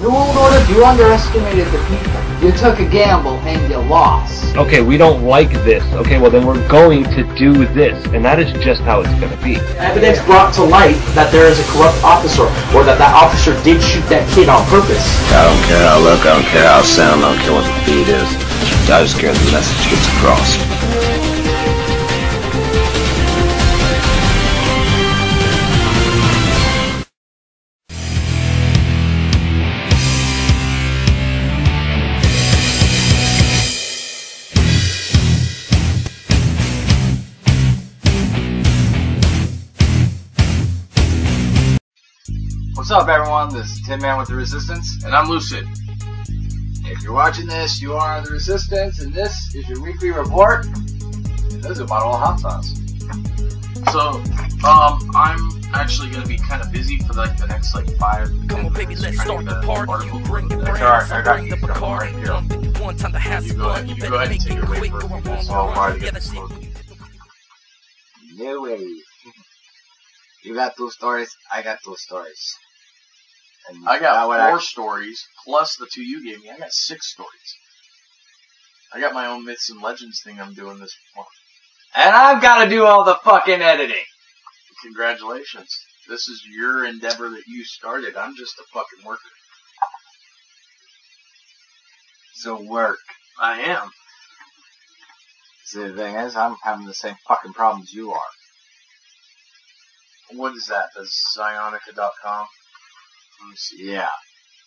New World Order, you underestimated the people. You took a gamble and you lost. Okay, we don't like this. Okay, well then we're going to do this. And that is just how it's going to be. Evidence brought to light that there is a corrupt officer, or that that officer did shoot that kid on purpose. I don't care how I look, I don't care how I sound, I don't care what the beat is. I just care the message gets across. What's up, everyone? This is Tin Man with the Resistance, And I'm Lucid. if you're watching this, you are the Resistance, and this is your weekly report. And this is a bottle of hot sauce. So, I'm actually gonna be kind of busy for like the next like 5 Come on, baby, let's start the party. You bring the That's brand, alright, I got bring you. the Come Bacardi. right here. Jump in one time to have You some go fun. ahead- you better go ahead and make take it your way quick for a or few I minutes won't while I run. get Yeah, this that's it. loaded. No way. You got 2 stories, I got 2 stories. And I got that 4 stories, plus the 2 you gave me. I got 6 stories. I got my own myths and legends thing I'm doing this month. And I've got to do all the fucking editing. Congratulations. This is your endeavor that you started. I'm just a fucking worker. So work. I am. See, the thing is, I'm having the same fucking problems you are. What is that? The Zionica.com? Let me see. Yeah.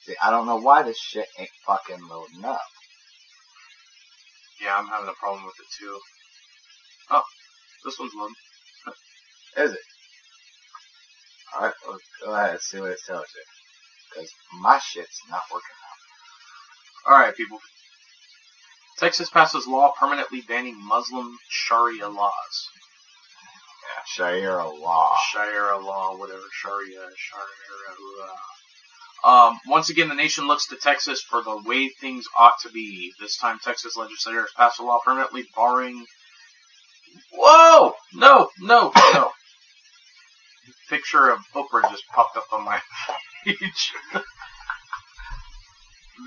See, I don't know why this shit ain't fucking loading up. Yeah, I'm having a problem with it too. Oh, this one's loading. Is it? Alright, well, go ahead and see what it tells you. Because my shit's not working out. Alright, people. Texas passes law permanently banning Muslim Sharia laws. Yeah, Sharia law. Sharia law, whatever. Sharia. Once again, the nation looks to Texas for the way things ought to be. This time, Texas legislators passed a law permanently barring... Whoa! No! Picture of Oprah just popped up on my page.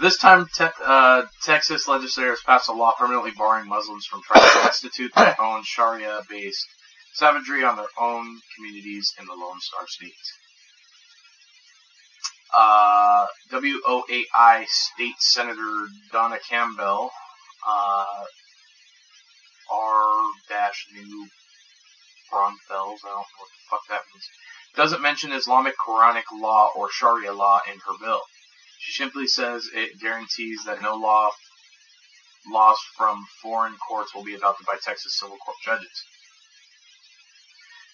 This time, Texas legislators passed a law permanently barring Muslims from trying to institute their own Sharia-based savagery on their own communities in the Lone Star State. WOAI State Senator Donna Campbell, R-New Braunfels, I don't know what the fuck that means, doesn't mention Islamic Quranic law or Sharia law in her bill. She simply says it guarantees that no laws from foreign courts will be adopted by Texas civil court judges.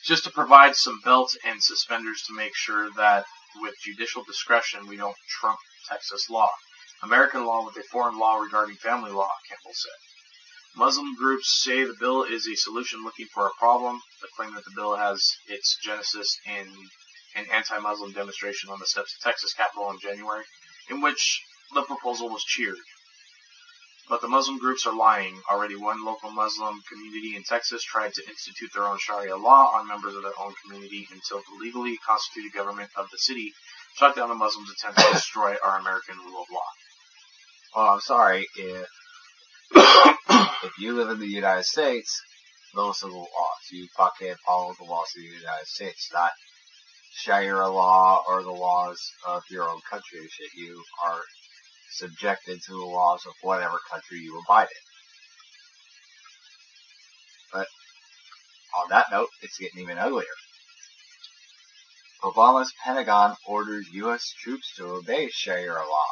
Just to provide some belts and suspenders to make sure that with judicial discretion we don't trump Texas law. American law with a foreign law regarding family law, Campbell said. Muslim groups say the bill is a solution looking for a problem. They claim that the bill has its genesis in an anti-Muslim demonstration on the steps of Texas Capitol in January, in which the proposal was cheered. But the Muslim groups are lying. Already one local Muslim community in Texas tried to institute their own Sharia law on members of their own community until the legally constituted government of the city shut down the Muslims' attempt to destroy our American rule of law. Well, I'm sorry, if you live in the United States, those are the laws. You fucking follow the laws of the United States, not Sharia law or the laws of your own country and shit. You are subjected to the laws of whatever country you abide in. But on that note, it's getting even uglier. Obama's Pentagon orders U.S. troops to obey Sharia law.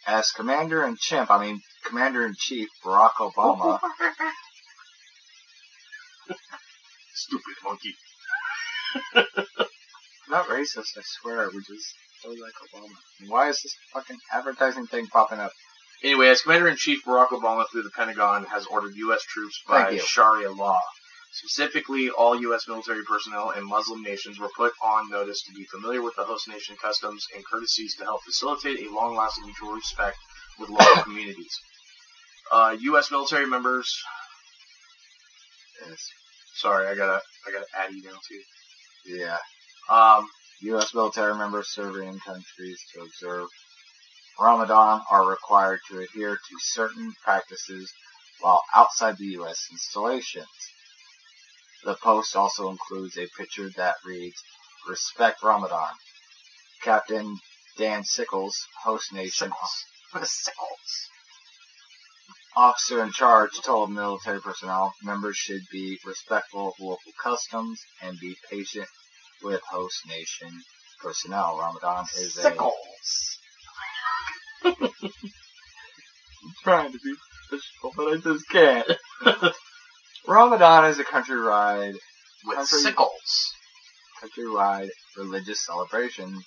As Commander-in-Chief Barack Obama... Stupid monkey. Not racist, I swear. We just really like Obama. Why is this fucking advertising thing popping up? Anyway, as Commander-in-Chief Barack Obama through the Pentagon has ordered U.S. troops by Sharia law. Specifically, all U.S. military personnel in Muslim nations were put on notice to be familiar with the host nation customs and courtesies to help facilitate a long-lasting mutual respect with local communities. U.S. military members... Yes. Sorry, I gotta add you now too. Yeah. U.S. military members serving in countries to observe Ramadan are required to adhere to certain practices while outside the U.S. installations. The post also includes a picture that reads, "Respect Ramadan." Captain Dan Sickles, host nation officer in charge, told military personnel members should be respectful of local customs and be patient with host nation personnel. Ramadan is Sickles. I'm trying to be official, but I just can't. Ramadan is a countrywide religious celebration.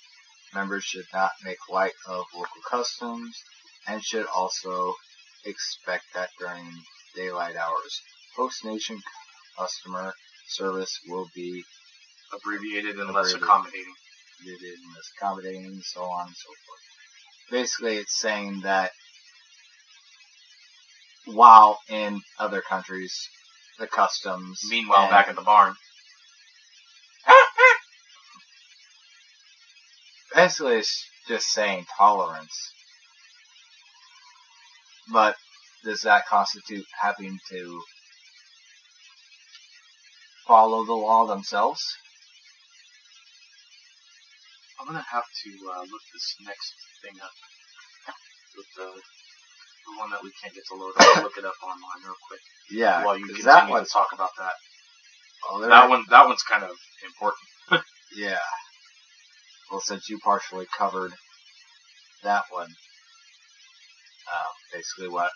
Members should not make light of local customs and should also expect that during daylight hours, host nation customer service will be abbreviated and less accommodating. And so on and so forth. Basically, it's saying that while in other countries, the customs... Meanwhile, back at the barn. Basically, it's just saying tolerance. But does that constitute having to follow the law themselves? I'm going to have to look this next thing up. With the one that we can't get to load up. Look it up online real quick. Yeah. While you continue to talk about that. Oh, that one's kind of important. Yeah. Well, since you partially covered that one, basically what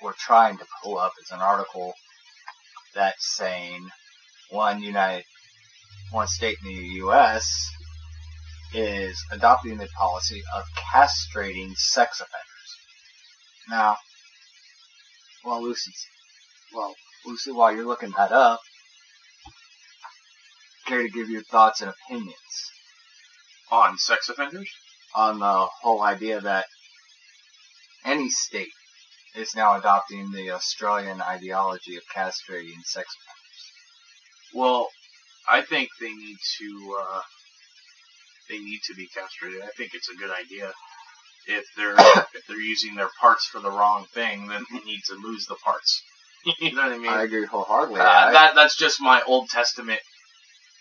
we're trying to pull up is an article that's saying one state in the U.S. is adopting the policy of castrating sex offenders. Now, Lucy, while you're looking that up, care to give your thoughts and opinions on sex offenders? On the whole idea that any state is now adopting the Australian ideology of castrating sex offenders. Well, I think they need to be castrated. I think it's a good idea. If they're using their parts for the wrong thing, then they need to lose the parts. You know what I mean? I agree wholeheartedly. That's just my Old Testament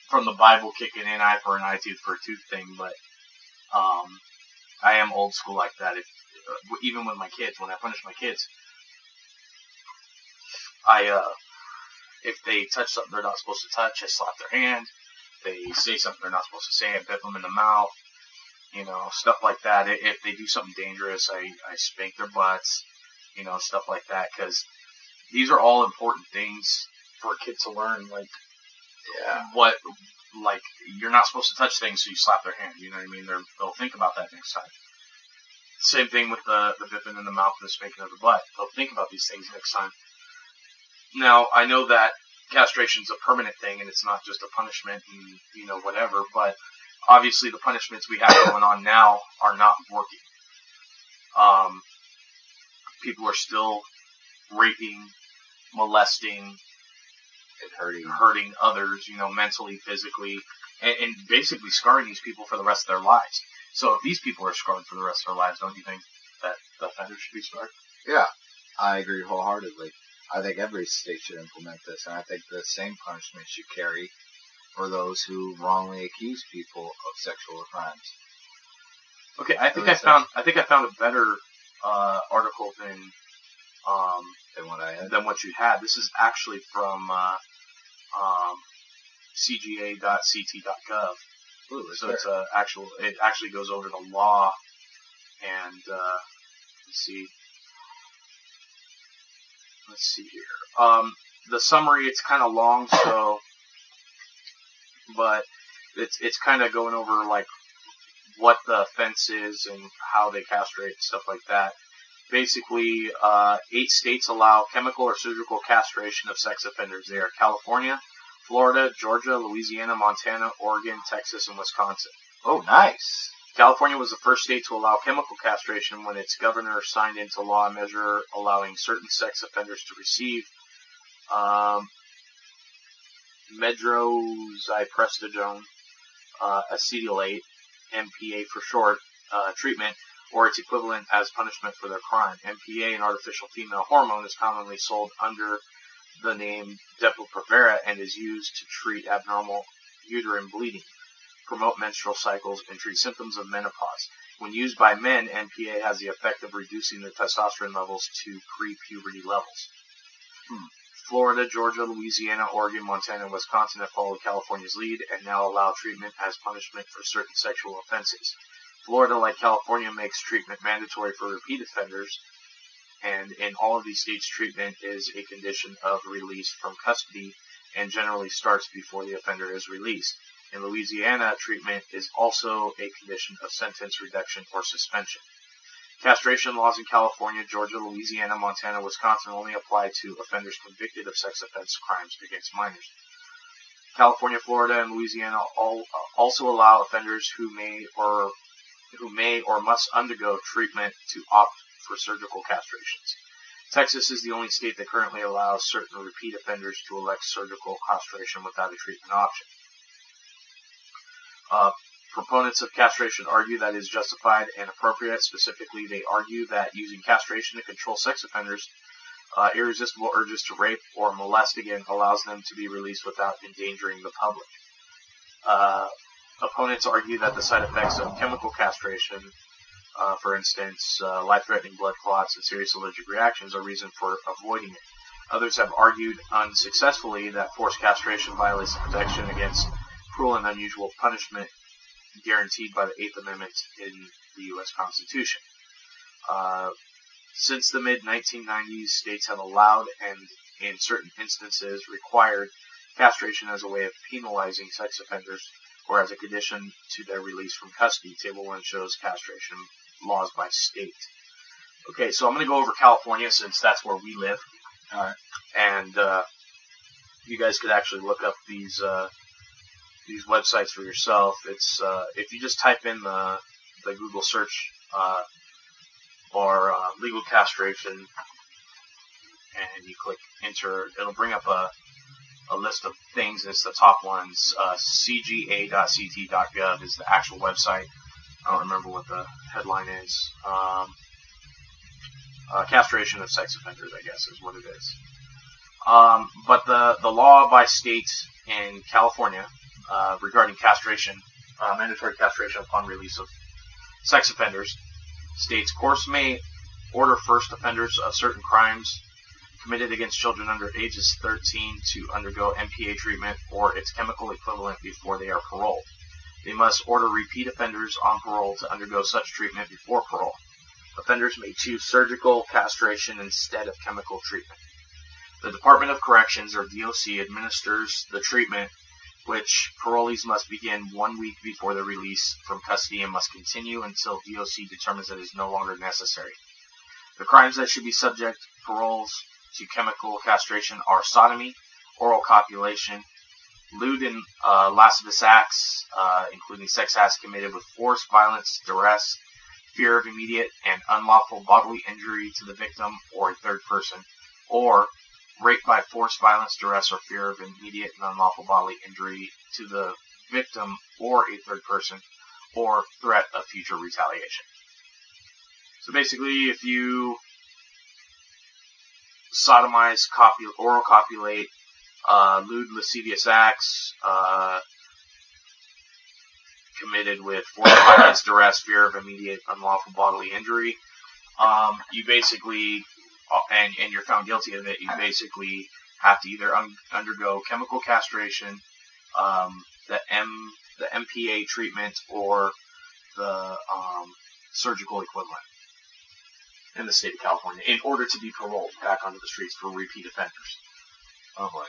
from the Bible kicking in, eye for an eye, tooth for a tooth thing. But I am old school like that. Even with my kids, when I punish my kids, if they touch something they're not supposed to touch, I slap their hand. If they say something they're not supposed to say, I bip them in the mouth. You know, stuff like that. If they do something dangerous, I spank their butts. You know, stuff like that. Because these are all important things for a kid to learn. Like, you're not supposed to touch things, so you slap their hand. You know what I mean? They'll think about that next time. Same thing with the bipping in the mouth and the spanking of the butt. They'll think about these things next time. Now, I know that castration's a permanent thing, and it's not just a punishment and, you know, whatever, but obviously the punishments we have going on now are not working. People are still raping, molesting, and hurting others, you know, mentally, physically, and basically scarring these people for the rest of their lives. So if these people are scarred for the rest of their lives, don't you think that the offenders should be scarred? Yeah, I agree wholeheartedly. I think every state should implement this, and I think the same punishment should carry for those who wrongly accuse people of sexual crimes. Okay, I think I found a better article than what you had. This is actually from cga.ct.gov. Ooh, so it's it actually goes over the law, and let's see here. The summary, it's kind of long, so, but it's kind of going over like what the offense is and how they castrate and stuff like that. Basically, 8 states allow chemical or surgical castration of sex offenders. They are California, Florida, Georgia, Louisiana, Montana, Oregon, Texas, and Wisconsin. Oh, nice. California was the first state to allow chemical castration when its governor signed into law a measure allowing certain sex offenders to receive medroxyprostagone acetylate, MPA for short, treatment, or its equivalent as punishment for their crime. MPA, an artificial female hormone, is commonly sold under the name Depo-Provera and is used to treat abnormal uterine bleeding, promote menstrual cycles, and treat symptoms of menopause. When used by men, MPA has the effect of reducing their testosterone levels to pre-puberty levels. Florida, Georgia, Louisiana, Oregon, Montana, and Wisconsin have followed California's lead and now allow treatment as punishment for certain sexual offenses. Florida, like California, makes treatment mandatory for repeat offenders, and in all of these states, treatment is a condition of release from custody and generally starts before the offender is released. In Louisiana, treatment is also a condition of sentence reduction or suspension. Castration laws in California, Georgia, Louisiana, Montana, Wisconsin only apply to offenders convicted of sex offense crimes against minors. California, Florida, and Louisiana also allow offenders who may or must undergo treatment to opt for surgical castrations. Texas is the only state that currently allows certain repeat offenders to elect surgical castration without a treatment option. Proponents of castration argue that it is justified and appropriate. Specifically, they argue that using castration to control sex offenders' irresistible urges to rape or molest again allows them to be released without endangering the public. Opponents argue that the side effects of chemical castration, for instance, life-threatening blood clots and serious allergic reactions, are reason for avoiding it. Others have argued unsuccessfully that forced castration violates the protection against cruel and unusual punishment guaranteed by the Eighth Amendment in the U.S. Constitution. Since the mid-1990s, states have allowed and, in certain instances, required castration as a way of penalizing sex offenders or as a condition to their release from custody. Table 1 shows castration laws by state. Okay, so I'm going to go over California since that's where we live. All right. And you guys could actually look up these websites for yourself. It's if you just type in the Google search or legal castration and you click enter, it'll bring up a list of things. It's the top ones. CGA.ct.gov is the actual website. I don't remember what the headline is. Castration of sex offenders, I guess, is what it is. But the law by state in California regarding castration, mandatory castration upon release of sex offenders, states courts may order first offenders of certain crimes committed against children under ages 13 to undergo MPA treatment or its chemical equivalent before they are paroled. They must order repeat offenders on parole to undergo such treatment before parole. Offenders may choose surgical castration instead of chemical treatment. The Department of Corrections, or DOC, administers the treatment, which parolees must begin 1 week before their release from custody and must continue until DOC determines that it is no longer necessary. The crimes that should be subject paroles to chemical castration are sodomy, oral copulation, lewd and lascivious acts, including sex acts committed with force, violence, duress, fear of immediate and unlawful bodily injury to the victim or a third person, or rape by force, violence, duress, or fear of immediate and unlawful bodily injury to the victim or a third person, or threat of future retaliation. So basically, if you sodomize, oral copulate, lewd, lascivious acts, committed with force, violence, duress, fear of immediate, unlawful bodily injury, you basically, and you're found guilty of it, you basically have to either undergo chemical castration, the MPA treatment, or the surgical equivalent in the state of California in order to be paroled back onto the streets for repeat offenders. Oh boy.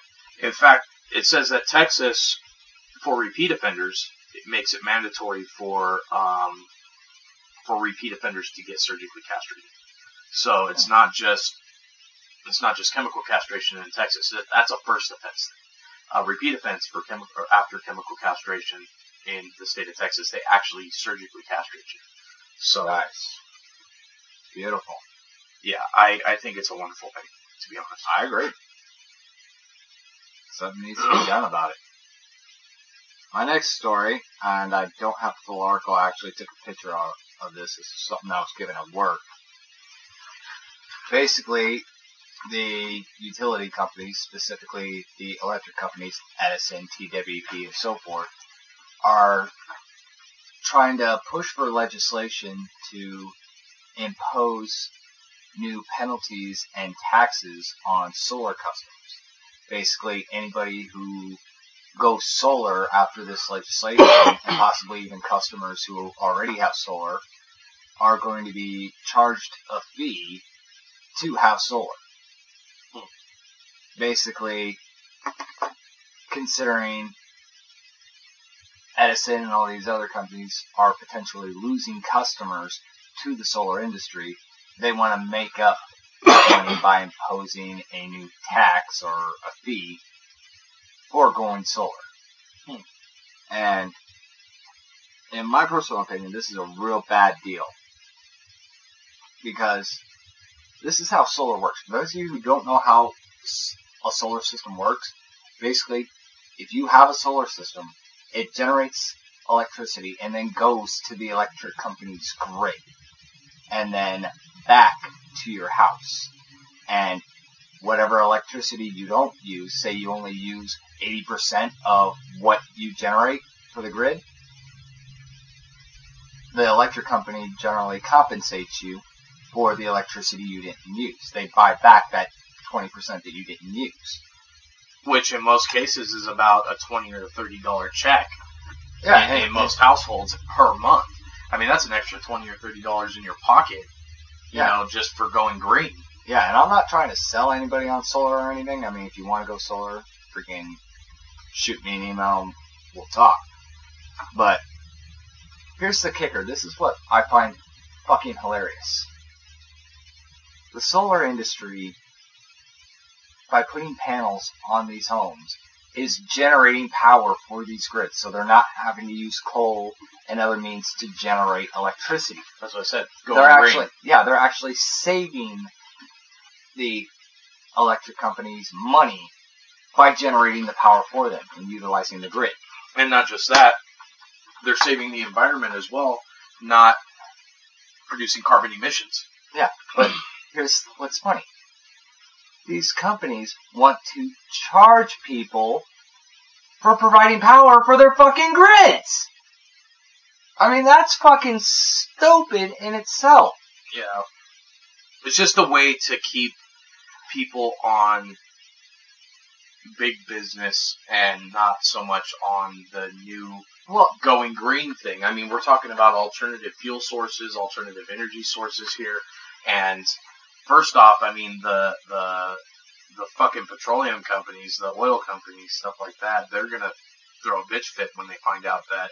In fact, it says that Texas, for repeat offenders, it makes it mandatory for repeat offenders to get surgically castrated. So it's not just chemical castration in Texas. That's a first offense thing. Repeat offense for after chemical castration in the state of Texas, they actually surgically castrate you. So nice. Beautiful. Yeah, I think it's a wonderful thing, to be honest. I agree. Something needs to be done about it. My next story, and I don't have the full article, I actually took a picture of this. This is something I was given at work. Basically, the utility companies, specifically the electric companies, Edison, TWP, and so forth, are trying to push for legislation to impose new penalties and taxes on solar customers. Basically, anybody who goes solar after this legislation, and possibly even customers who already have solar, are going to be charged a fee to have solar. Basically, considering Edison and all these other companies are potentially losing customers to the solar industry, they want to make up money by imposing a new tax or a fee for going solar. And in my personal opinion, this is a real bad deal. Because this is how solar works. For those of you who don't know how a solar system works, basically, if you have a solar system, it generates electricity and then goes to the electric company's grid. And then back to your house. And whatever electricity you don't use, say you only use 80% of what you generate for the grid, the electric company generally compensates you for the electricity you didn't use. They buy back that 20% that you didn't use. Which in most cases is about a $20 or $30 check in most households per month. I mean, that's an extra $20 or $30 in your pocket, you know, just for going green. Yeah, and I'm not trying to sell anybody on solar or anything. I mean, if you want to go solar, freaking shoot me an email and we'll talk. But here's the kicker. This is what I find fucking hilarious. The solar industry, by putting panels on these homes, is generating power for these grids. So they're not having to use coal and other means to generate electricity. That's what I said. They're actually saving the electric companies money by generating the power for them and utilizing the grid. And not just that, they're saving the environment as well, not producing carbon emissions. Yeah, but here's what's funny. These companies want to charge people for providing power for their fucking grids. I mean, that's fucking stupid in itself. Yeah. It's just a way to keep people on big business and not so much on the new going green thing. I mean, we're talking about alternative fuel sources, alternative energy sources here. And first off, I mean, the fucking petroleum companies, the oil companies, stuff like that, they're going to throw a bitch fit when they find out that,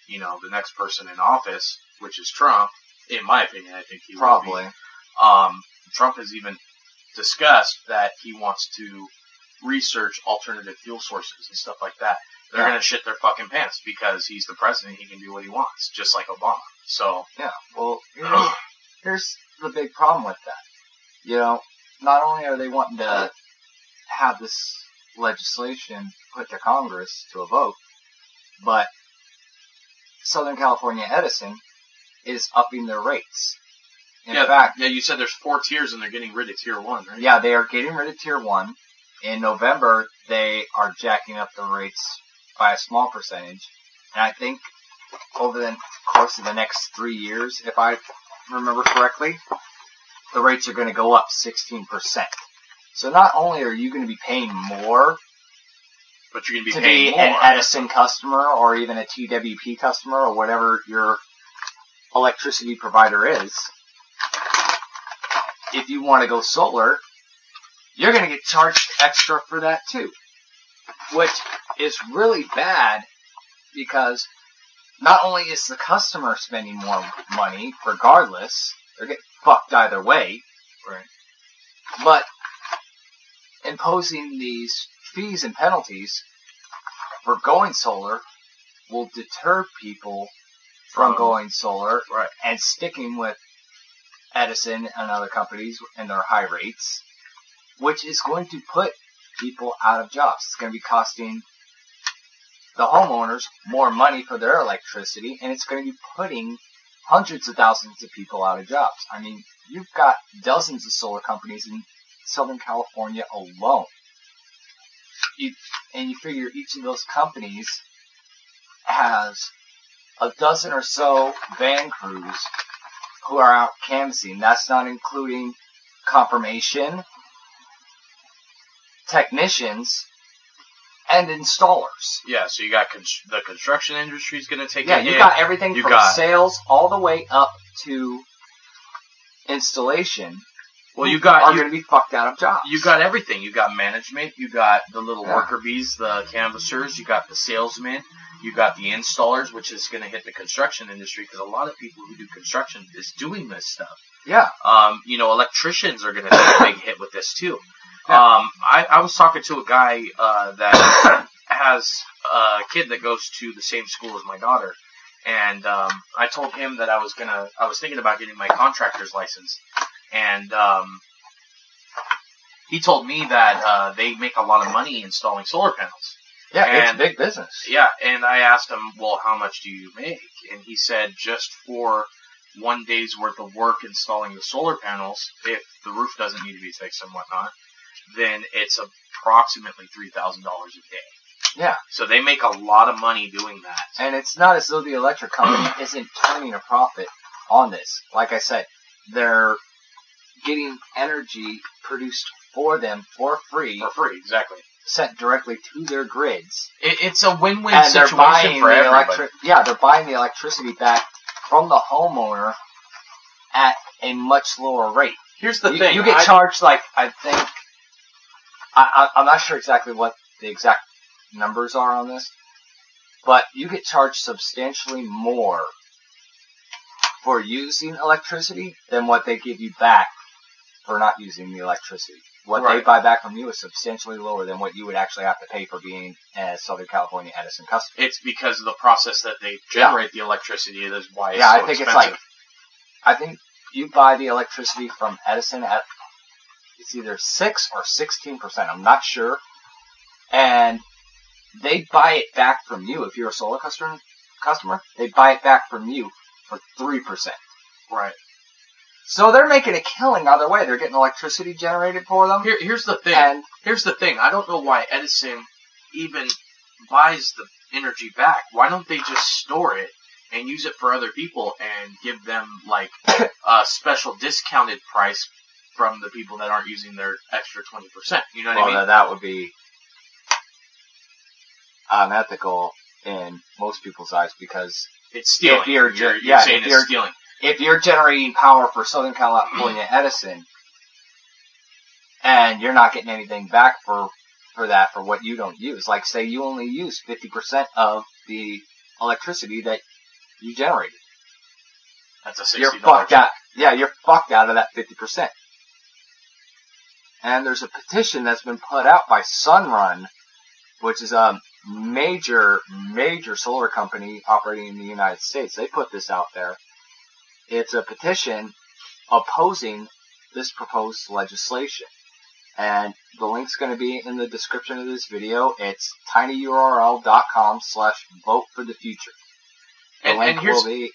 you know, the next person in office, which is Trump, in my opinion, I think he probably will be. Trump has even discussed that he wants to research alternative fuel sources and stuff like that. They're going to shit their fucking pants because he's the president. He can do what he wants, just like Obama. So yeah, well, here's the big problem with that. You know, not only are they wanting to have this legislation put to Congress to a vote, but Southern California Edison is upping their rates. In fact, you said there's 4 tiers and they're getting rid of tier 1, right? Yeah, they are getting rid of tier 1. In November, they are jacking up the rates by a small percentage. And I think over the course of the next 3 years, if I remember correctly, the rates are going to go up 16%. So not only are you going to be paying more, but you're going to be paying more. An Edison customer or even a TWP customer or whatever your electricity provider is. If you want to go solar, you're going to get charged extra for that too. Which is really bad because not only is the customer spending more money regardless, they're getting fucked either way, right? But imposing these fees and penalties for going solar will deter people from going solar, right, and sticking with Edison and other companies and their high rates, which is going to put people out of jobs. It's going to be costing the homeowners more money for their electricity, and it's going to be putting hundreds of thousands of people out of jobs. I mean, you've got dozens of solar companies in Southern California alone. And you figure each of those companies has a dozen or so van crews who are out canvassing. That's not including confirmation, technicians, and installers. Yeah, so you got the construction industry is going to take a Yeah, hit. you got everything from sales all the way up to installation. Well, are going to be fucked out of jobs. You got everything. You got management. You got the little worker bees, the canvassers. You got the salesmen. You got the installers, which is going to hit the construction industry because a lot of people who do construction is doing this stuff. Yeah. Electricians are going to take a big hit with this too. Yeah. I was talking to a guy that has a kid that goes to the same school as my daughter, and I told him that I was thinking about getting my contractor's license, and he told me that they make a lot of money installing solar panels. Yeah, it's big business. Yeah, and I asked him, well, how much do you make? And he said just for 1 day's worth of work installing the solar panels, if the roof doesn't need to be fixed and whatnot, then it's approximately $3,000 a day. Yeah. So they make a lot of money doing that. And it's not as though the electric company isn't turning a profit on this. Like I said, they're getting energy produced for them for free. For free, exactly. Sent directly to their grids. It's a win-win situation for everybody. They're buying the electricity back from the homeowner at a much lower rate. Here's the thing. You get charged, like, I think, I'm not sure exactly what the exact numbers are on this, but you get charged substantially more for using electricity than what they give you back for not using the electricity. What they buy back from you is substantially lower than what you would actually have to pay for being a Southern California Edison customer. It's because of the process that they generate the electricity. That is why it's so expensive. It's like, I think you buy the electricity from Edison at, it's either 6 or 16%. I'm not sure. And they buy it back from you. If you're a solar customer, they buy it back from you for 3%. Right. So they're making a killing either way. They're getting electricity generated for them. Here's the thing. Here's the thing. I don't know why Edison even buys the energy back. Why don't they just store it and use it for other people and give them like a special discounted price from the people that aren't using their extra 20%? You know what I mean? That would be unethical in most people's eyes because it's stealing. You're saying it's stealing. If you're generating power for Southern California Edison, and you're not getting anything back for what you don't use, like say you only use 50% of the electricity that you generated. That's a $60. You're fucked out. Yeah, you're fucked out of that 50%. And there's a petition that's been put out by Sunrun, which is a major solar company operating in the United States. They put this out there. It's a petition opposing this proposed legislation. And the link's going to be in the description of this video. It's tinyurl.com/vote-for-the-future. The link will be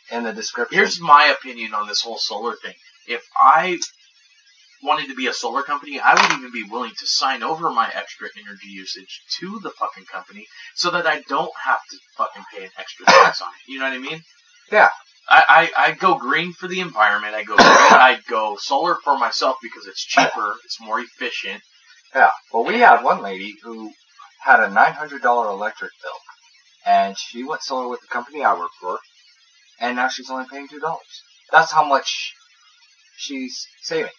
in the description. Here's my opinion on this whole solar thing. If I wanted to be a solar company, I would even be willing to sign over my extra energy usage to the fucking company so that I don't have to fucking pay an extra tax on it. You know what I mean? Yeah. I go green for the environment. I go solar for myself because it's cheaper. It's more efficient. Yeah. Well, we had one lady who had a $900 electric bill, and she went solar with the company I work for, and now she's only paying $2. That's how much she's saving.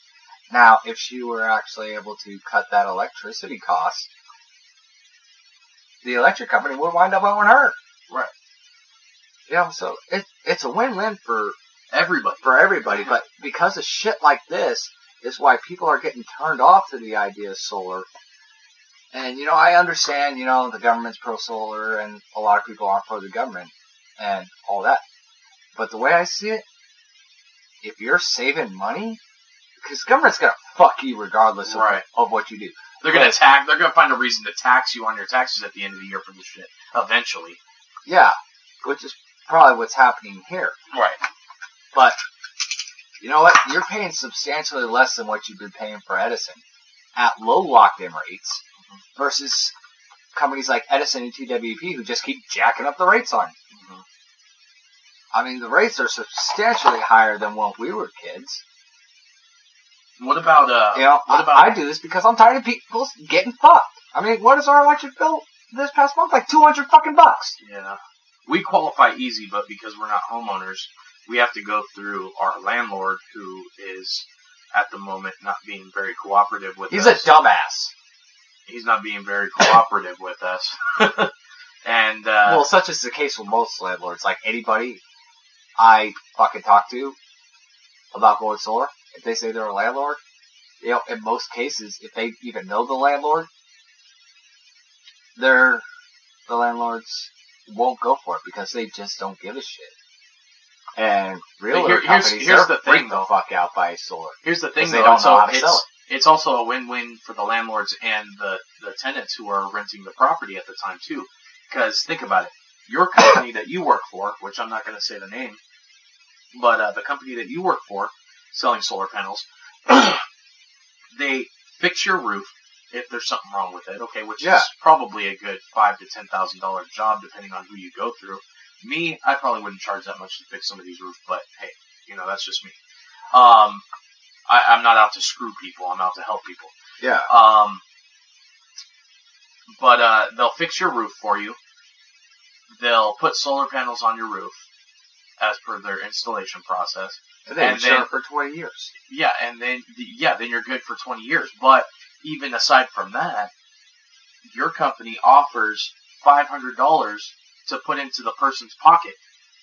Now, if she were actually able to cut that electricity cost, the electric company would wind up owing her. Right. Yeah, so it's a win-win for everybody. But because of shit like this, is why people are getting turned off to the idea of solar. And, I understand, the government's pro-solar and a lot of people aren't pro the government and all that. But the way I see it, if you're saving money, because the government's going to fuck you regardless of what you do. They're going to find a reason to tax you on your taxes at the end of the year for this shit. Eventually. Yeah, which is probably what's happening here. Right. But, you know what? You're paying substantially less than what you've been paying for Edison at low locked-in rates versus companies like Edison and TWP who just keep jacking up the rates on you. Mm-hmm. I mean, the rates are substantially higher than when we were kids. What about, I do this because I'm tired of people getting fucked. I mean, what is our electric bill this past month? Like $200 fucking bucks. Yeah. We qualify easy, but because we're not homeowners, we have to go through our landlord, who is, at the moment, not being very cooperative with us. He's a dumbass. He's not being very cooperative with us. And, well, such is the case with most landlords. Like, anybody I fucking talk to about going solar, if they say they're a landlord, you know, in most cases, if they even know the landlord, the landlords won't go for it because they just don't give a shit. And realtor companies, here's they're the thing, freaked the fuck out by solar. Here's the thing, they don't know how to sell it. It's also a win-win for the landlords and the tenants who are renting the property at the time, too. Because, think about it. Your company that you work for, which I'm not going to say the name, but the company that you work for, selling solar panels, they fix your roof if there's something wrong with it, okay, which is probably a good $5,000 to $10,000 job, depending on who you go through. Me, I probably wouldn't charge that much to fix some of these roofs, but hey, you know, that's just me. I'm not out to screw people. I'm out to help people. Yeah. But they'll fix your roof for you. They'll put solar panels on your roof as per their installation process. And then insure it for 20 years. Yeah, and then you're good for 20 years. But even aside from that, your company offers $500 to put into the person's pocket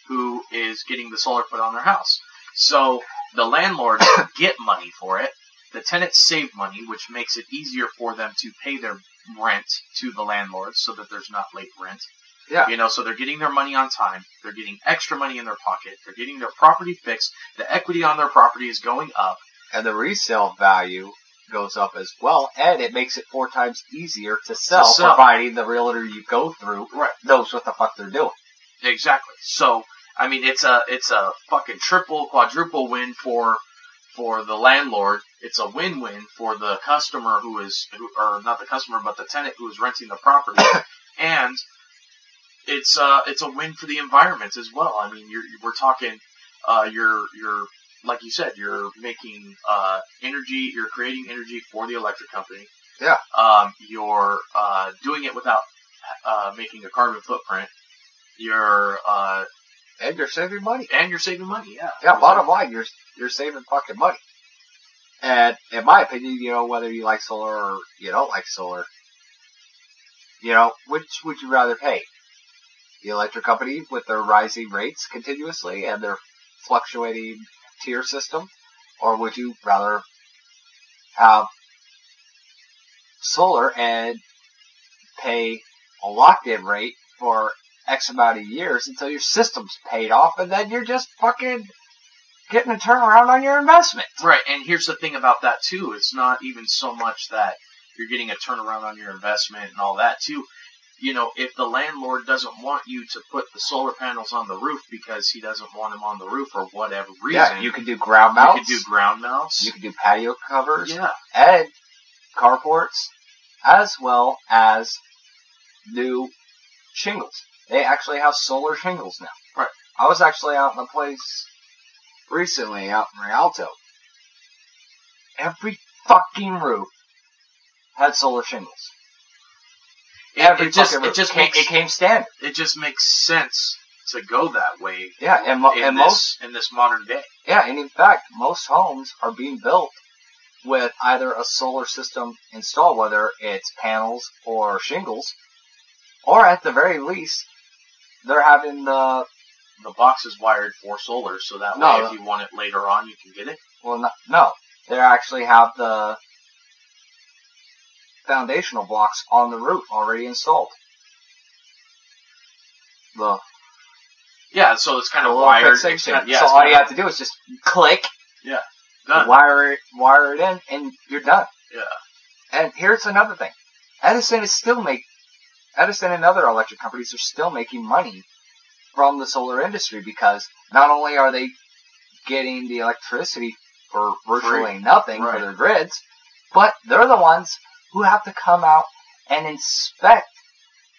who is getting the solar put on their house. So the landlords get money for it. The tenants save money, which makes it easier for them to pay their rent to the landlords so that there's not late rent. Yeah. You know, so they're getting their money on time. They're getting extra money in their pocket. They're getting their property fixed. The equity on their property is going up. And the resale value goes up as well. And it makes it 4 times easier to sell, providing the realtor you go through knows what the fuck they're doing. Exactly. So, I mean, it's a fucking triple, quadruple win for the landlord. It's a win-win for the customer or not the customer, but the tenant who is renting the property. And it's a win for the environment as well. I mean, we're talking, you're like you said, you're making energy, you're creating energy for the electric company. Yeah. You're doing it without making a carbon footprint. And you're saving money. And you're saving money, yeah. Yeah, bottom line, you're saving fucking money. And in my opinion, you know, whether you like solar or you don't like solar, you know, which would you rather pay? The electric company with their rising rates continuously and their fluctuating tier system? Or would you rather have solar and pay a locked-in rate for X amount of years until your system's paid off, and then you're just fucking getting a turnaround on your investment? Right, and here's the thing about that, too. It's not even so much that you're getting a turnaround on your investment and all that, too. You know, if the landlord doesn't want you to put the solar panels on the roof because he doesn't want them on the roof for whatever reason. Yeah, you can do ground mounts. You can do ground mounts. You can do patio covers. Yeah. And carports, as well as new shingles. They actually have solar shingles now. Right. I was actually out in a place recently out in Rialto. Every fucking roof had solar shingles. It came standard. It just makes sense to go that way. Yeah, in this modern day. Yeah, and in fact, most homes are being built with either a solar system installed, whether it's panels or shingles, or at the very least, they're having the box is wired for solar, so that way if you want it later on, you can get it. Well, no, they actually have the foundational blocks on the roof already installed. Yeah, so it's kind of wired. So all you have to do is just click. Yeah, done. Wire it in, and you're done. Yeah. And here's another thing. Edison and other electric companies are still making money from the solar industry because not only are they getting the electricity for virtually nothing for their grids, but they're the ones who have to come out and inspect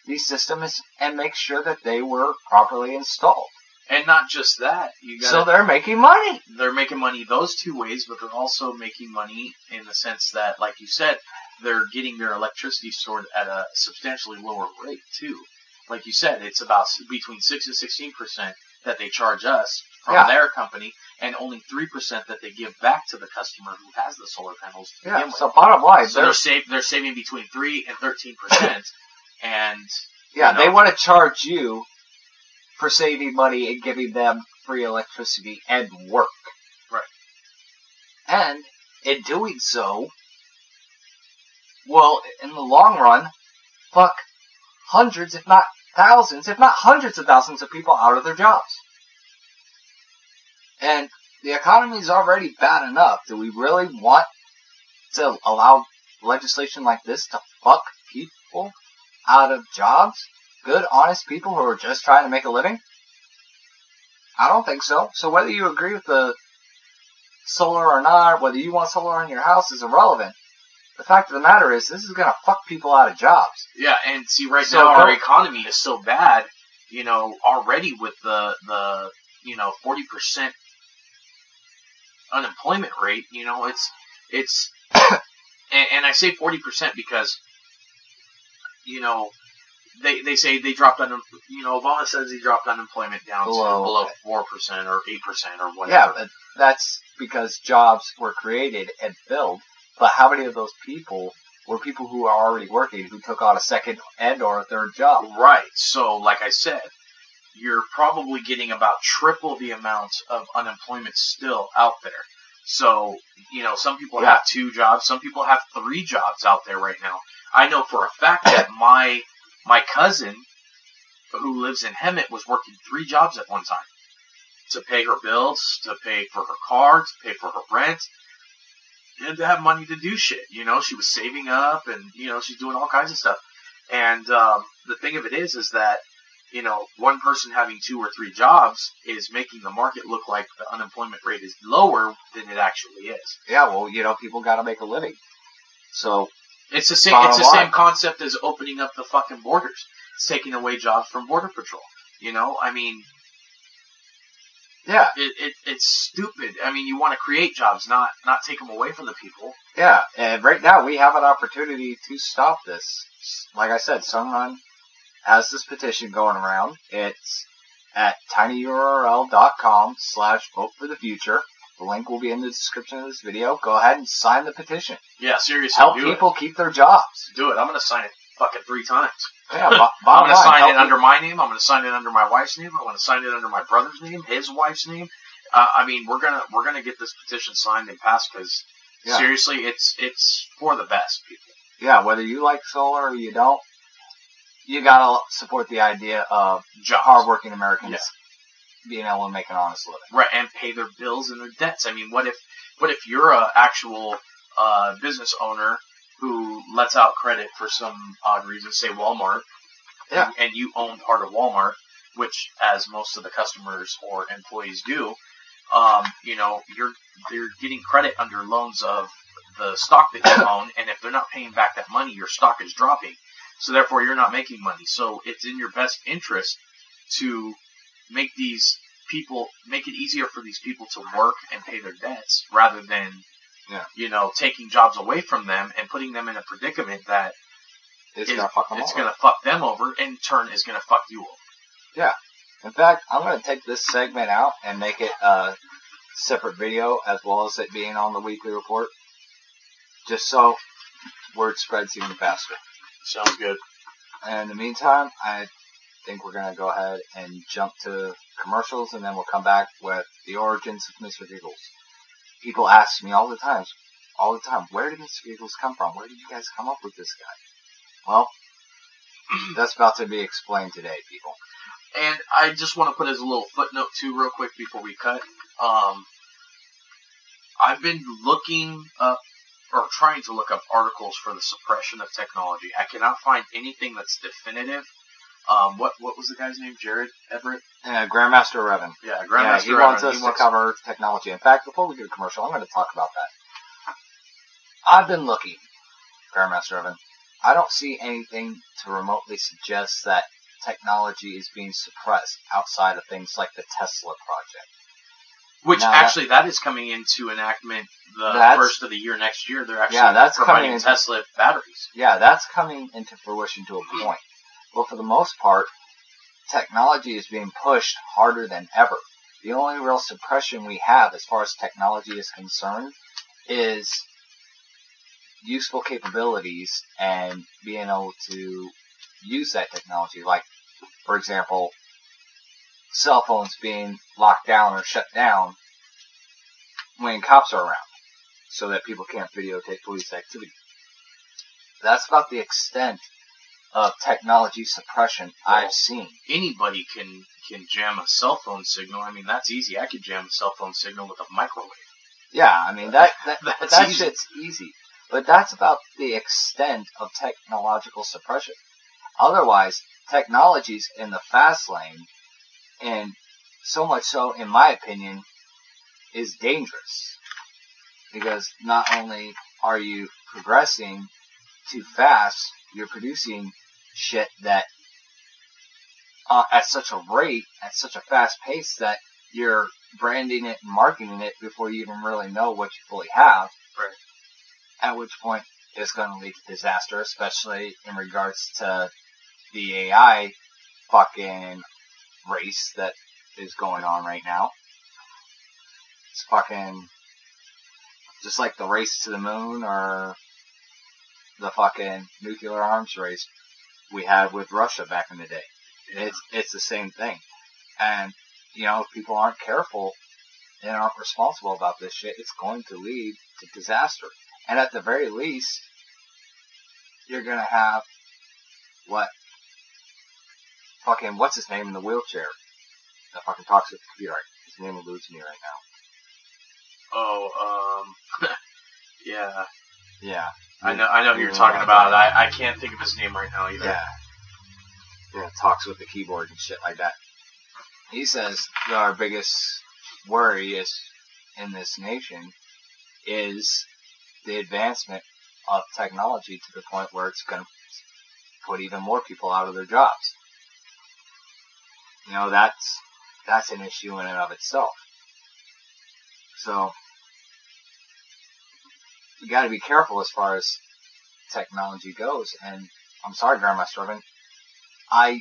these systems and make sure that they were properly installed. And not just that, so they're making money. They're making money those two ways, but they're also making money in the sense that, like you said, they're getting their electricity stored at a substantially lower rate too. Like you said, it's about between 6 and 16% that they charge us from their company, and only 3% that they give back to the customer who has the solar panels to begin with. So bottom line, so they're saving between 3 and 13%, and they want to charge you for saving money and giving them free electricity and work. Right. And in doing so, well, in the long run, fuck hundreds, if not thousands, if not hundreds of thousands of people out of their jobs. And the economy is already bad enough. Do we really want to allow legislation like this to fuck people out of jobs? Good, honest people who are just trying to make a living? I don't think so. So whether you agree with the solar or not, whether you want solar in your house is irrelevant. The fact of the matter is, this is going to fuck people out of jobs. Yeah, and see, now our economy is so bad, already with the 40% unemployment rate, it's, and I say 40% because, they say they dropped Obama says he dropped unemployment down to below 4% or 8% or whatever. Yeah, but that's because jobs were created and filled. But how many of those people were people who are already working who took on a second and or a third job? Right. So, like I said, you're probably getting about triple the amount of unemployment still out there. So, some people have 2 jobs, some people have 3 jobs out there right now. I know for a fact that my cousin, who lives in Hemet, was working 3 jobs at one time to pay her bills, to pay for her car, to pay for her rent, and to have money to do shit. She was saving up, and she's doing all kinds of stuff. And the thing of it is that one person having 2 or 3 jobs is making the market look like the unemployment rate is lower than it actually is. Yeah, well, people got to make a living, so. It's the same. It's the same concept as opening up the fucking borders. It's taking away jobs from Border Patrol. Yeah. It's stupid. I mean, you want to create jobs, not take them away from the people. Yeah, and right now we have an opportunity to stop this. Like I said, Sunrun has this petition going around. It's at tinyurl.com/voteforthefuture. The link will be in the description of this video. Go ahead and sign the petition. Yeah, seriously. Help people keep their jobs. Do it. I'm going to sign it fucking 3 times. Yeah, I'm going to sign it under my name. I'm going to sign it under my wife's name. I'm going to sign it under my brother's name, his wife's name. We're gonna get this petition signed and passed because seriously, it's for the best, people. Yeah, whether you like solar or you don't, you gotta support the idea of hardworking Americans being able to make an honest living. Right, and pay their bills and their debts. I mean, what if you're a actual business owner who lets out credit for some odd reason, say Walmart, and you own part of Walmart, which as most of the customers or employees do, you're getting credit under loans of the stock that you own, and if they're not paying back that money, your stock is dropping. So therefore, you're not making money. So it's in your best interest to make it easier for these people to work and pay their debts rather than, taking jobs away from them and putting them in a predicament that it's going to fuck them over, and in turn is going to fuck you over. Yeah. In fact, I'm going to take this segment out and make it a separate video as well as it being on the weekly report, just so word spreads even faster. Sounds good. And in the meantime, I think we're going to go ahead and jump to commercials, and then we'll come back with the origins of Mr. Giggles. People ask me all the time, where did Mr. Giggles come from? Where did you guys come up with this guy? Well, that's about to be explained today, people. And I just want to put as a little footnote, too, real quick before we cut. I've been looking up or trying to look up articles for the suppression of technology. I cannot find anything that's definitive. What was the guy's name? Jared Everett? Grandmaster Revan. Yeah, Grandmaster He wants us to cover technology. In fact, before we do a commercial, I'm going to talk about that. I've been looking, Grandmaster Revan. I don't see anything to remotely suggest that technology is being suppressed outside of things like the Tesla project. Which now, actually, that is coming into enactment the first of the year next year. They're actually providing Tesla batteries. Yeah, that's coming into fruition to a point. But for the most part, technology is being pushed harder than ever. The only real suppression we have as far as technology is concerned is useful capabilities and being able to use that technology. Like, for example, cell phones being locked down or shut down when cops are around so that people can't videotape police activity. That's about the extent of technology suppression I've seen. Anybody can jam a cell phone signal. I mean, that's easy. I could jam a cell phone signal with a microwave. Yeah, I mean, that shit's easy. But that's about the extent of technological suppression. Otherwise, technology's in the fast lane, and so much so, in my opinion, is dangerous. Because not only are you progressing too fast, you're producing shit that at such a rate, at such a fast pace, that you're branding it and marketing it before you even really know what you fully have. Right. At which point it's going to lead to disaster, especially in regards to the AI fucking race that is going on right now. It's fucking just like the race to the moon or the fucking nuclear arms race we had with Russia back in the day. Yeah. It's the same thing. And, you know, if people aren't careful and aren't responsible about this shit, it's going to lead to disaster. And at the very least, you're gonna have what's his name in the wheelchair that fucking talks with the computer. His name eludes me right now. Yeah. Yeah. I know who you're talking about. I can't think of his name right now either. Yeah. Yeah, talks with the keyboard and shit like that. He says that our biggest worry is in this nation is the advancement of technology to the point where it's going to put even more people out of their jobs. You know, that's an issue in and of itself. So, you got to be careful as far as technology goes. And I'm sorry, Grandmaster Revan, I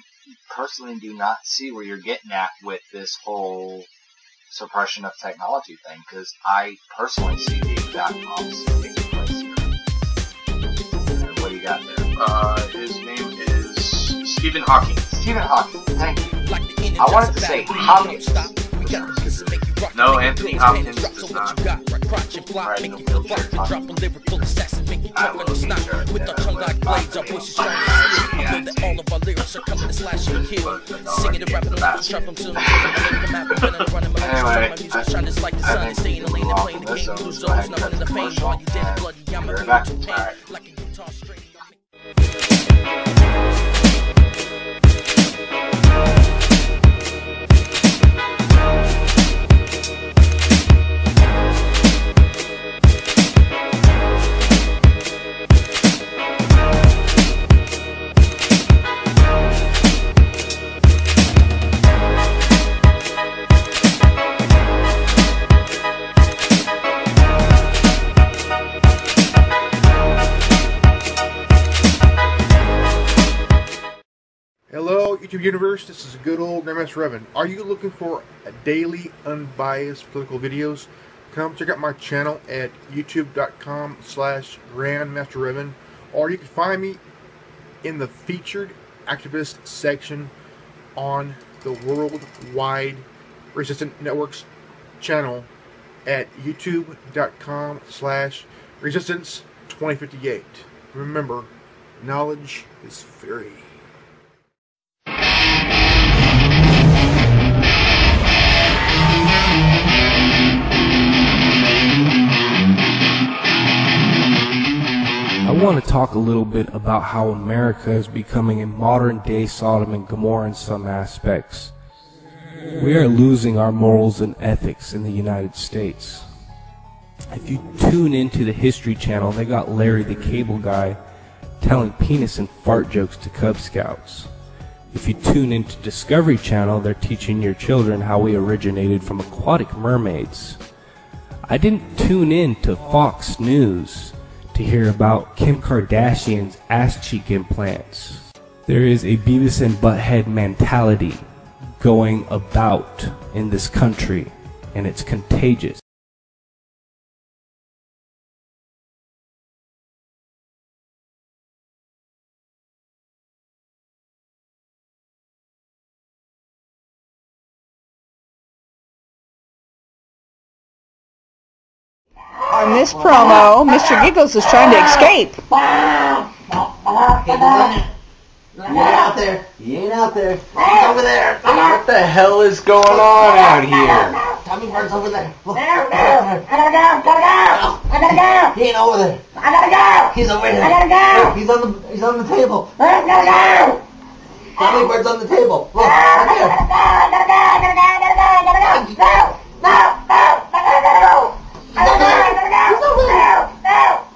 personally do not see where you're getting at with this whole suppression of technology thing, because I personally see the exact opposite taking place here. And what do you got there? His name is Stephen Hawking. Stephen Hawking, thank you. I wanted to say Hopkins. No, Anthony Hopkins does not ride in a wheelchair. I will be sure. With the tongue like blades, our voices strong and that all of our lyrics are coming to slash and kill. Singing and rapping on the trap, I'm soon Anyway, music shine is like the sun, staying in the lane and playing the game. Blue zones, not in the fame. While you dead bloody, I'm a pain. Like a guitar string. Hello, YouTube Universe. This is good old Grandmaster Revan. Are you looking for daily, unbiased political videos? Come check out my channel at youtube.com/GrandmasterRevan, or you can find me in the featured activist section on the Worldwide Resistant Networks channel at youtube.com/Resistance2058. Remember, knowledge is free. want to talk a little bit about how America is becoming a modern-day Sodom and Gomorrah in some aspects. We are losing our morals and ethics in the United States. If you tune into the History Channel, they got Larry the Cable Guy telling penis and fart jokes to Cub Scouts. If you tune into Discovery Channel, they're teaching your children how we originated from aquatic mermaids. I didn't tune in to Fox News to hear about Kim Kardashian's ass cheek implants. There is a Beavis and Butthead mentality going about in this country, and it's contagious. On this promo, Mr. Giggles is trying to escape. You ain't out there. You ain't out there. He's over there. What the hell is going on out here? Tommy Bird's over there. Look. I gotta go. I gotta go. He ain't over there. I gotta go. He's over there. I gotta go. Look, he's on the table. I gotta go. Tommy Bird's on the table. Look, right there. I gotta go. I gotta go. I gotta go. I gotta go. No. No. No. I gotta go. I gotta go. He's over there. No.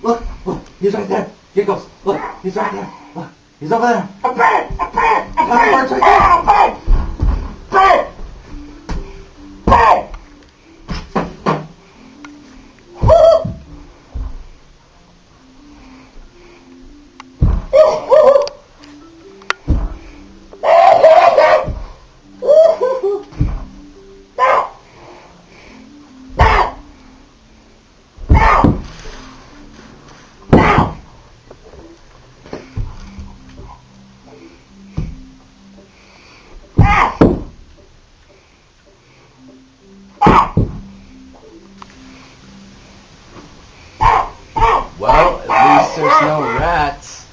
Look. Look. He's right there. Giggles. Look. He's right there. Look. He's over there. I'm bad. I'm bad. I'm bad. I'm bad. Bad. Bad. Woo. Well, at least there's no rats.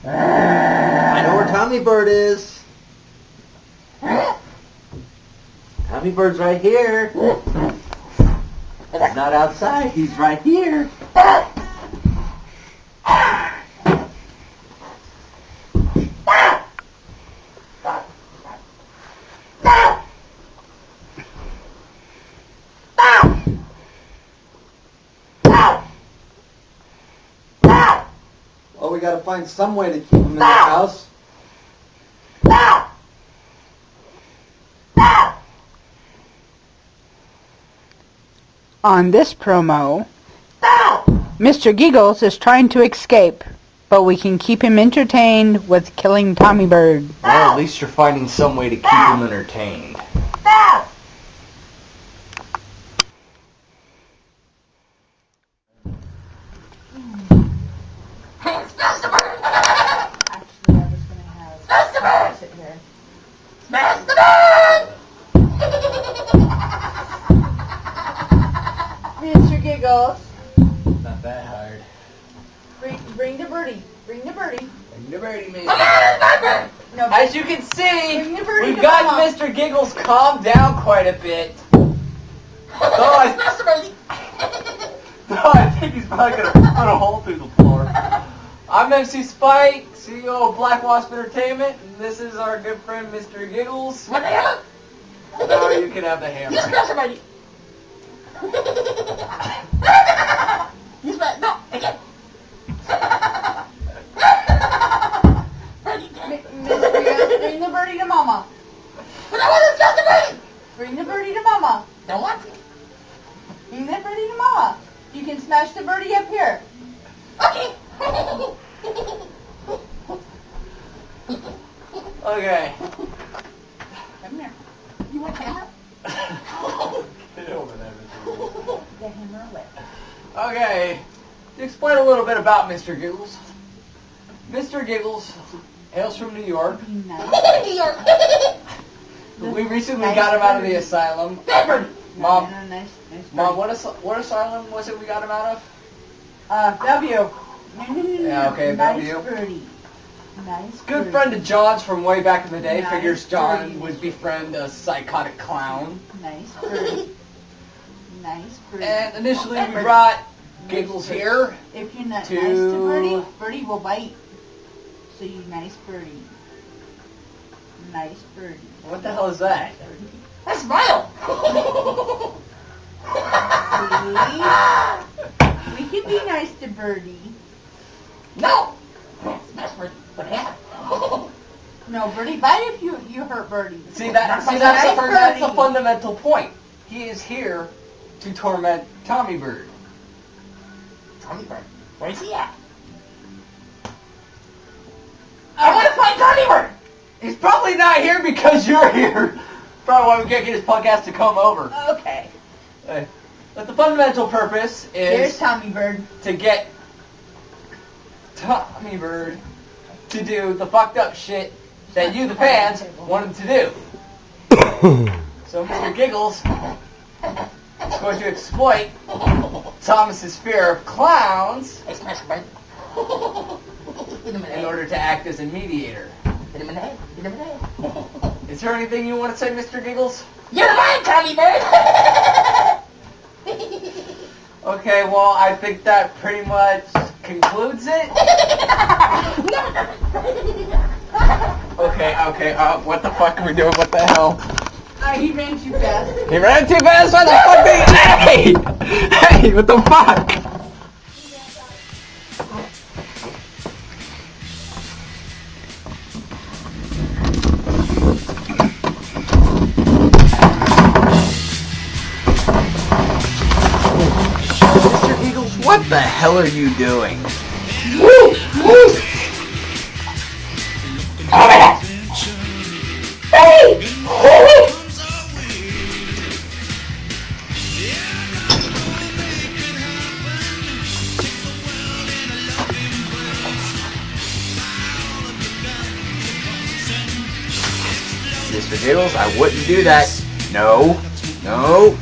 I know where Tommy Bird is. Tommy Bird's right here. He's not outside, he's right here. Well, we gotta find some way to keep him in the house. On this promo, Mr. Giggles is trying to escape, but we can keep him entertained with killing Tommy Bird. Well, at least you're finding some way to keep him entertained. Mr. Giggles, Not that hard. bring the birdie. Bring the birdie. Bring the birdie, man. No, As you can see, bring the birdie we've to got Mama. Mr. Giggles calmed down quite a bit. I think he's probably going to put a hole through the floor. I'm MC Spike, CEO of Black Wasp Entertainment, and this is our good friend Mr. Giggles. No, you can have the hammer. He's right. No, again. Mr. Giggles, bring the birdie to Mama. But I want to kill the bird. Bring the birdie to Mama. Don't want to. Bring the birdie to Mama. You can smash the birdie up here. Okay. Okay. Come here. You want hammer? Get over there, Mr. Giggles. The hammer away. Okay, to explain a little bit about Mr. Giggles. Mr. Giggles hails from New York. Be nice. New York. We recently got him out of the asylum. Mom, Mom, what asylum was it we got him out of? W. Yeah, okay, nice W. birdie. Nice Good birdie. friend of John's from way back in the day. Nice Figures John birdie. would befriend a psychotic clown. Nice birdie. Nice birdie. And initially we brought Giggles here. If you're not to- nice to birdie, birdie will bite. So you nice birdie. Nice birdie. What the hell is that? I smile. See? We can be nice to birdie. No. That's what happened. No, birdie bite if you hurt birdie. That's the fundamental point. He is here to torment Tommy Bird. Tommy Bird. Where's he at? I want to find Tommy Bird. He's probably not here because you're here. Probably why we can't get his podcast to come over. Okay. But the fundamental purpose Here's is Tommy Bird. to get Tommy Bird to do the fucked up shit that you, the fans, wanted to do. So Mr. Giggles is going to exploit Thomas's fear of clowns I smash Bird. Hit him in the in head. order to act as a mediator. Hit him in the head. Hit him in the head. Is there anything you want to say, Mr. Giggles? You're mine, Tommy Bird. Okay, well, I think that pretty much concludes it. Okay, what the fuck are we doing? What the hell? He ran too fast. He ran too fast? Why the fuck did he... Hey, what the fuck? Mr. Eagles, what the hell are you doing? Mr. Giggles, I wouldn't do that. No. No.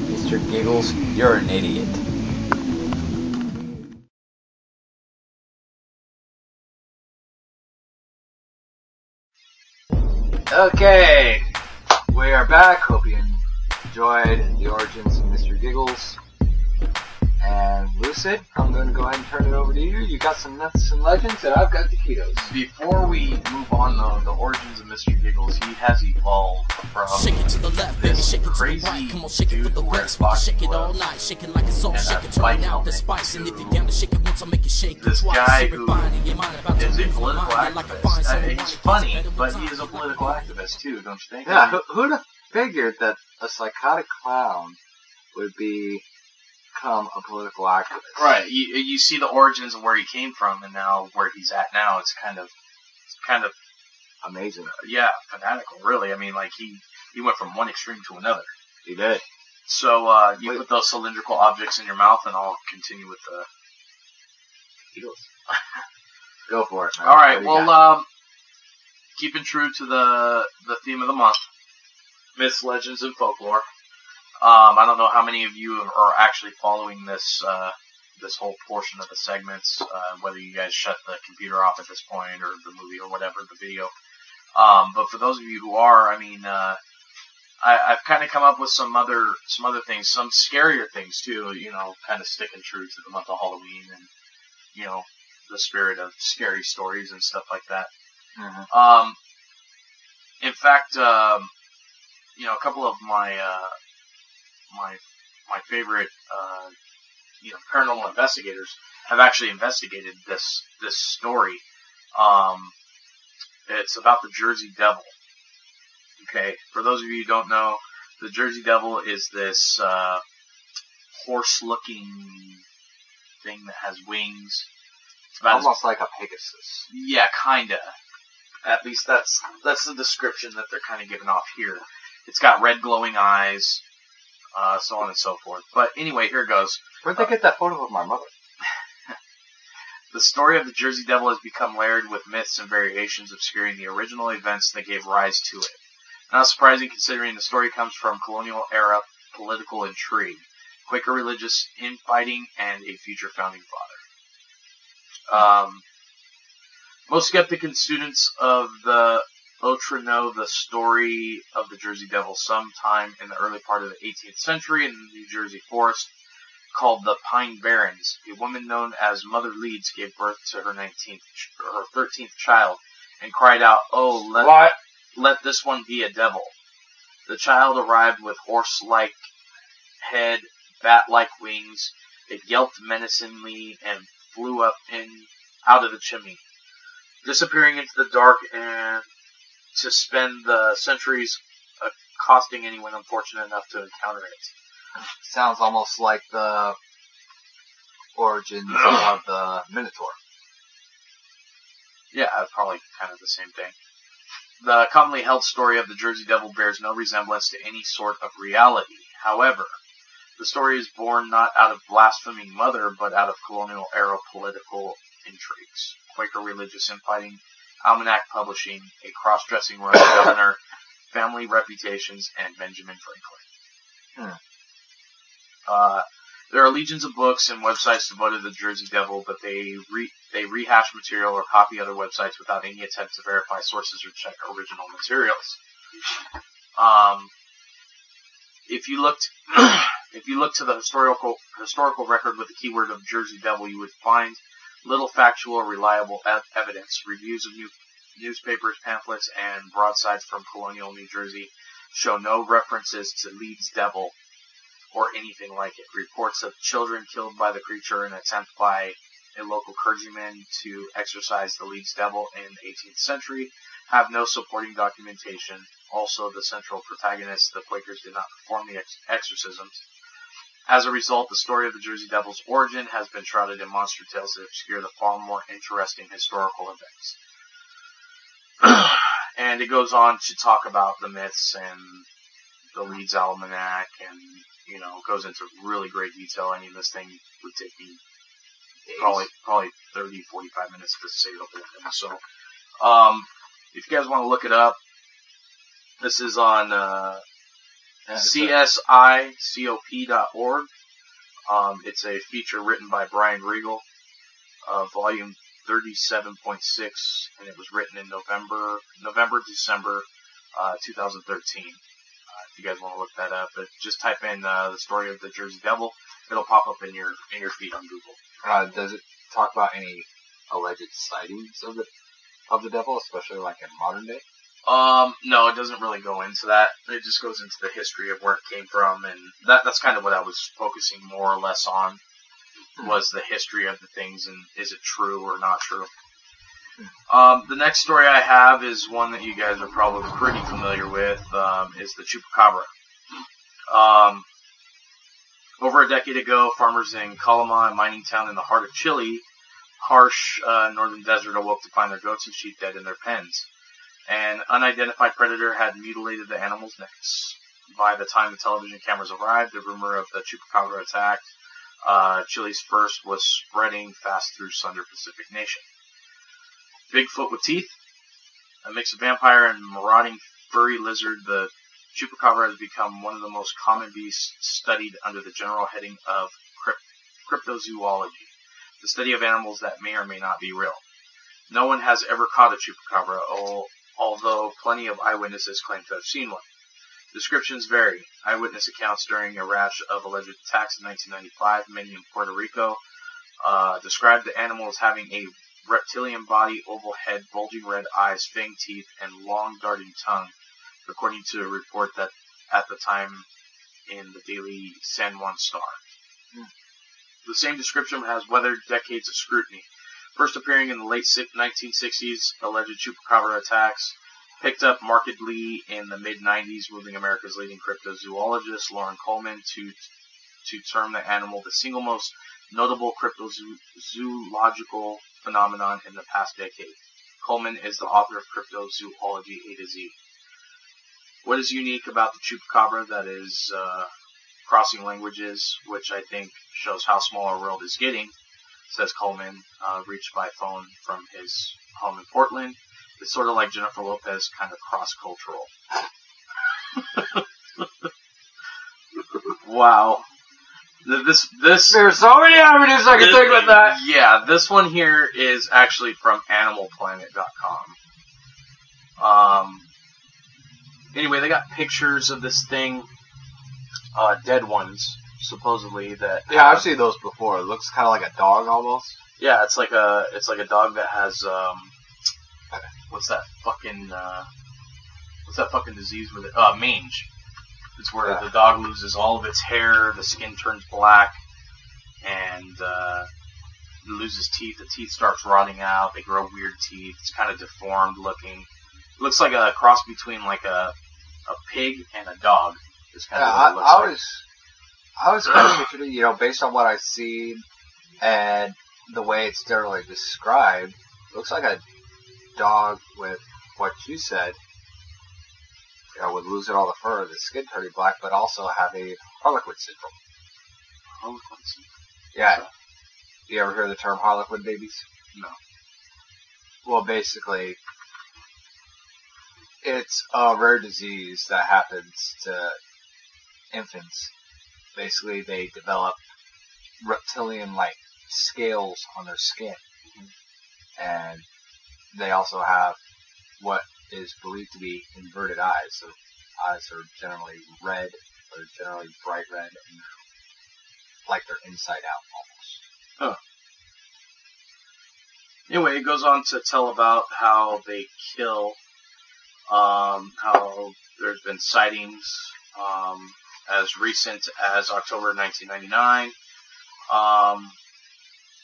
Mr. Giggles, you're an idiot. Okay, we are back. Hope you enjoyed the origins of Mr. Giggles. And Lucid, I'm going to go ahead and turn it over to you. You got some myths and legends, and I've got the ketos. Before we move on, though, the origins of Mr. Giggles, he has evolved from Shake it to the left, baby, this shake it to the crazy right. Come on, shake it for dude the who wears rest. boxing Shake it all gloves night, shake it like it's all and shake a it, spike turn out the helmet spice. And if to you're down to shake it once, I'll make it shake this it twice. guy Every who body in your mind about to is a lose my political mind, like a fine activist. someone It's funny, but he is a political activist too, don't you think? Yeah, who'd have figured that a psychotic clown would become a political activist? Right. You see the origins of where he came from, and now where he's at now. It's kind of Amazing. yeah, fanatical. Really, I mean, like he went from one extreme to another. He did. So you put those cylindrical objects in your mouth, and I'll continue with the Ketos. Go for it, man. All right. What do you got? Well, keeping true to the theme of the month, myths, legends, and folklore. I don't know how many of you are actually following this this whole portion of the segments, whether you guys shut the computer off at this point or the movie or whatever, the video. But for those of you who are, I mean, I've kind of come up with some other things, some scarier things too. You know, kind of sticking true to the month of Halloween and you know the spirit of scary stories and stuff like that. Mm-hmm. In fact, you know, a couple of my my favorite you know paranormal investigators have actually investigated this story. It's about the Jersey Devil. Okay, for those of you who don't know, the Jersey Devil is this horse-looking thing that has wings. It's about Almost like a Pegasus. yeah, kinda. At least that's the description that they're kind of giving off here. It's got red glowing eyes, so on and so forth. But anyway, here goes. Where'd they get that photo of my mother? The story of the Jersey Devil has become layered with myths and variations obscuring the original events that gave rise to it. Not surprising considering the story comes from colonial-era political intrigue, Quaker religious infighting, and a future founding father. Most skeptic and students of the Ultra know the story of the Jersey Devil sometime in the early part of the 18th century in the New Jersey forest, called the Pine Barrens. A woman known as Mother Leeds gave birth to her 13th child and cried out, "Oh, let this one be a devil." The child arrived with horse-like head, bat-like wings. It yelped menacingly and flew out of the chimney, disappearing into the dark and to spend the centuries accosting anyone unfortunate enough to encounter it. Sounds almost like the origins of the Minotaur. Yeah, probably kind of the same thing. The commonly held story of the Jersey Devil bears no resemblance to any sort of reality. However, the story is born not out of blaspheming mother, but out of colonial-era political intrigues, Quaker religious infighting, almanac publishing, a cross-dressing Roman governor, family reputations, and Benjamin Franklin. There are legions of books and websites devoted to the Jersey Devil, but they rehash material or copy other websites without any attempt to verify sources or check original materials. If you look to the historical record with the keyword of Jersey Devil, you would find little factual or reliable evidence. Reviews of newspapers, pamphlets, and broadsides from colonial New Jersey show no references to Leeds Devil or anything like it. Reports of children killed by the creature in an attempt by a local clergyman to exorcise the Leeds Devil in the 18th century have no supporting documentation. Also, the central protagonist, the Quakers, did not perform the exorcisms. As a result, the story of the Jersey Devil's origin has been shrouded in monster tales that obscure the far more interesting historical events. And it goes on to talk about the myths and the Leeds Almanac, and goes into really great detail. I mean, this thing would take me probably 30, 45 minutes to say the whole thing. So, if you guys want to look it up, this is on csicop.org. It's a feature written by Brian Regal, volume 37.6, and it was written in December 2013. If you guys want to look that up, but just type in the story of the Jersey Devil. It'll pop up in your feed on Google. Does it talk about any alleged sightings of the devil, especially like in modern day? No, it doesn't really go into that. It just goes into the history of where it came from, and that's kind of what I was focusing more or less on, was the history of the things, and is it true or not true. The next story I have is one that you guys are probably pretty familiar with, is the chupacabra. Over a decade ago, farmers in Colima, a mining town in the heart of Chile, harsh northern desert, awoke to find their goats and sheep dead in their pens. An unidentified predator had mutilated the animals' necks. By the time the television cameras arrived, the rumor of the chupacabra attack, Chile's first, was spreading fast through Southern Pacific nation. Bigfoot with teeth, a mix of vampire and marauding furry lizard, the chupacabra has become one of the most common beasts studied under the general heading of cryptozoology, the study of animals that may or may not be real. No one has ever caught a chupacabra, although plenty of eyewitnesses claim to have seen one. Descriptions vary. Eyewitness accounts during a rash of alleged attacks in 1995, many in Puerto Rico, described the animal as having a reptilian body, oval head, bulging red eyes, fanged teeth, and long darting tongue, according to a report that at the time in the daily San Juan Star. The same description has weathered decades of scrutiny. First appearing in the late 1960s, alleged chupacabra attacks picked up markedly in the mid-90s, moving America's leading cryptozoologist, Lauren Coleman, to term the animal the single most notable cryptozoological phenomenon in the past decade. Coleman is the author of Cryptozoology A to Z. What is unique about the chupacabra that is crossing languages, which I think shows how small our world is getting, says Coleman, reached by phone from his home in Portland. It's sort of like Jennifer Lopez, kind of cross-cultural. Wow. This There's so many avenues I can think with that. Yeah, this one here is actually from animalplanet.com. Anyway, they got pictures of this thing, dead ones, supposedly, that... Yeah, I've seen those before. It looks kind of like a dog, almost. Yeah, it's like a dog that has, what's that fucking disease with it? Mange. It's where the dog loses all of its hair, the skin turns black, and loses teeth. The teeth starts rotting out. They grow weird teeth. It's kind of deformed looking. It looks like a cross between like a pig and a dog. Is kind of what it looks like. I was kind of picturing, you know, based on what I've seen and the way it's generally described, it looks like a dog with what you said. You know, with losing all the fur, the skin turning black, but also having Harlequin syndrome. Harlequin syndrome? Yeah. You ever hear the term Harlequin babies? No. Well, basically, it's a rare disease that happens to infants. Basically, they develop reptilian-like scales on their skin. Mm-hmm. And they also have what is believed to be inverted eyes. So eyes are generally red, or generally bright red, and like they're inside out almost. Oh. Anyway, it goes on to tell about how they kill, how there's been sightings as recent as October 1999.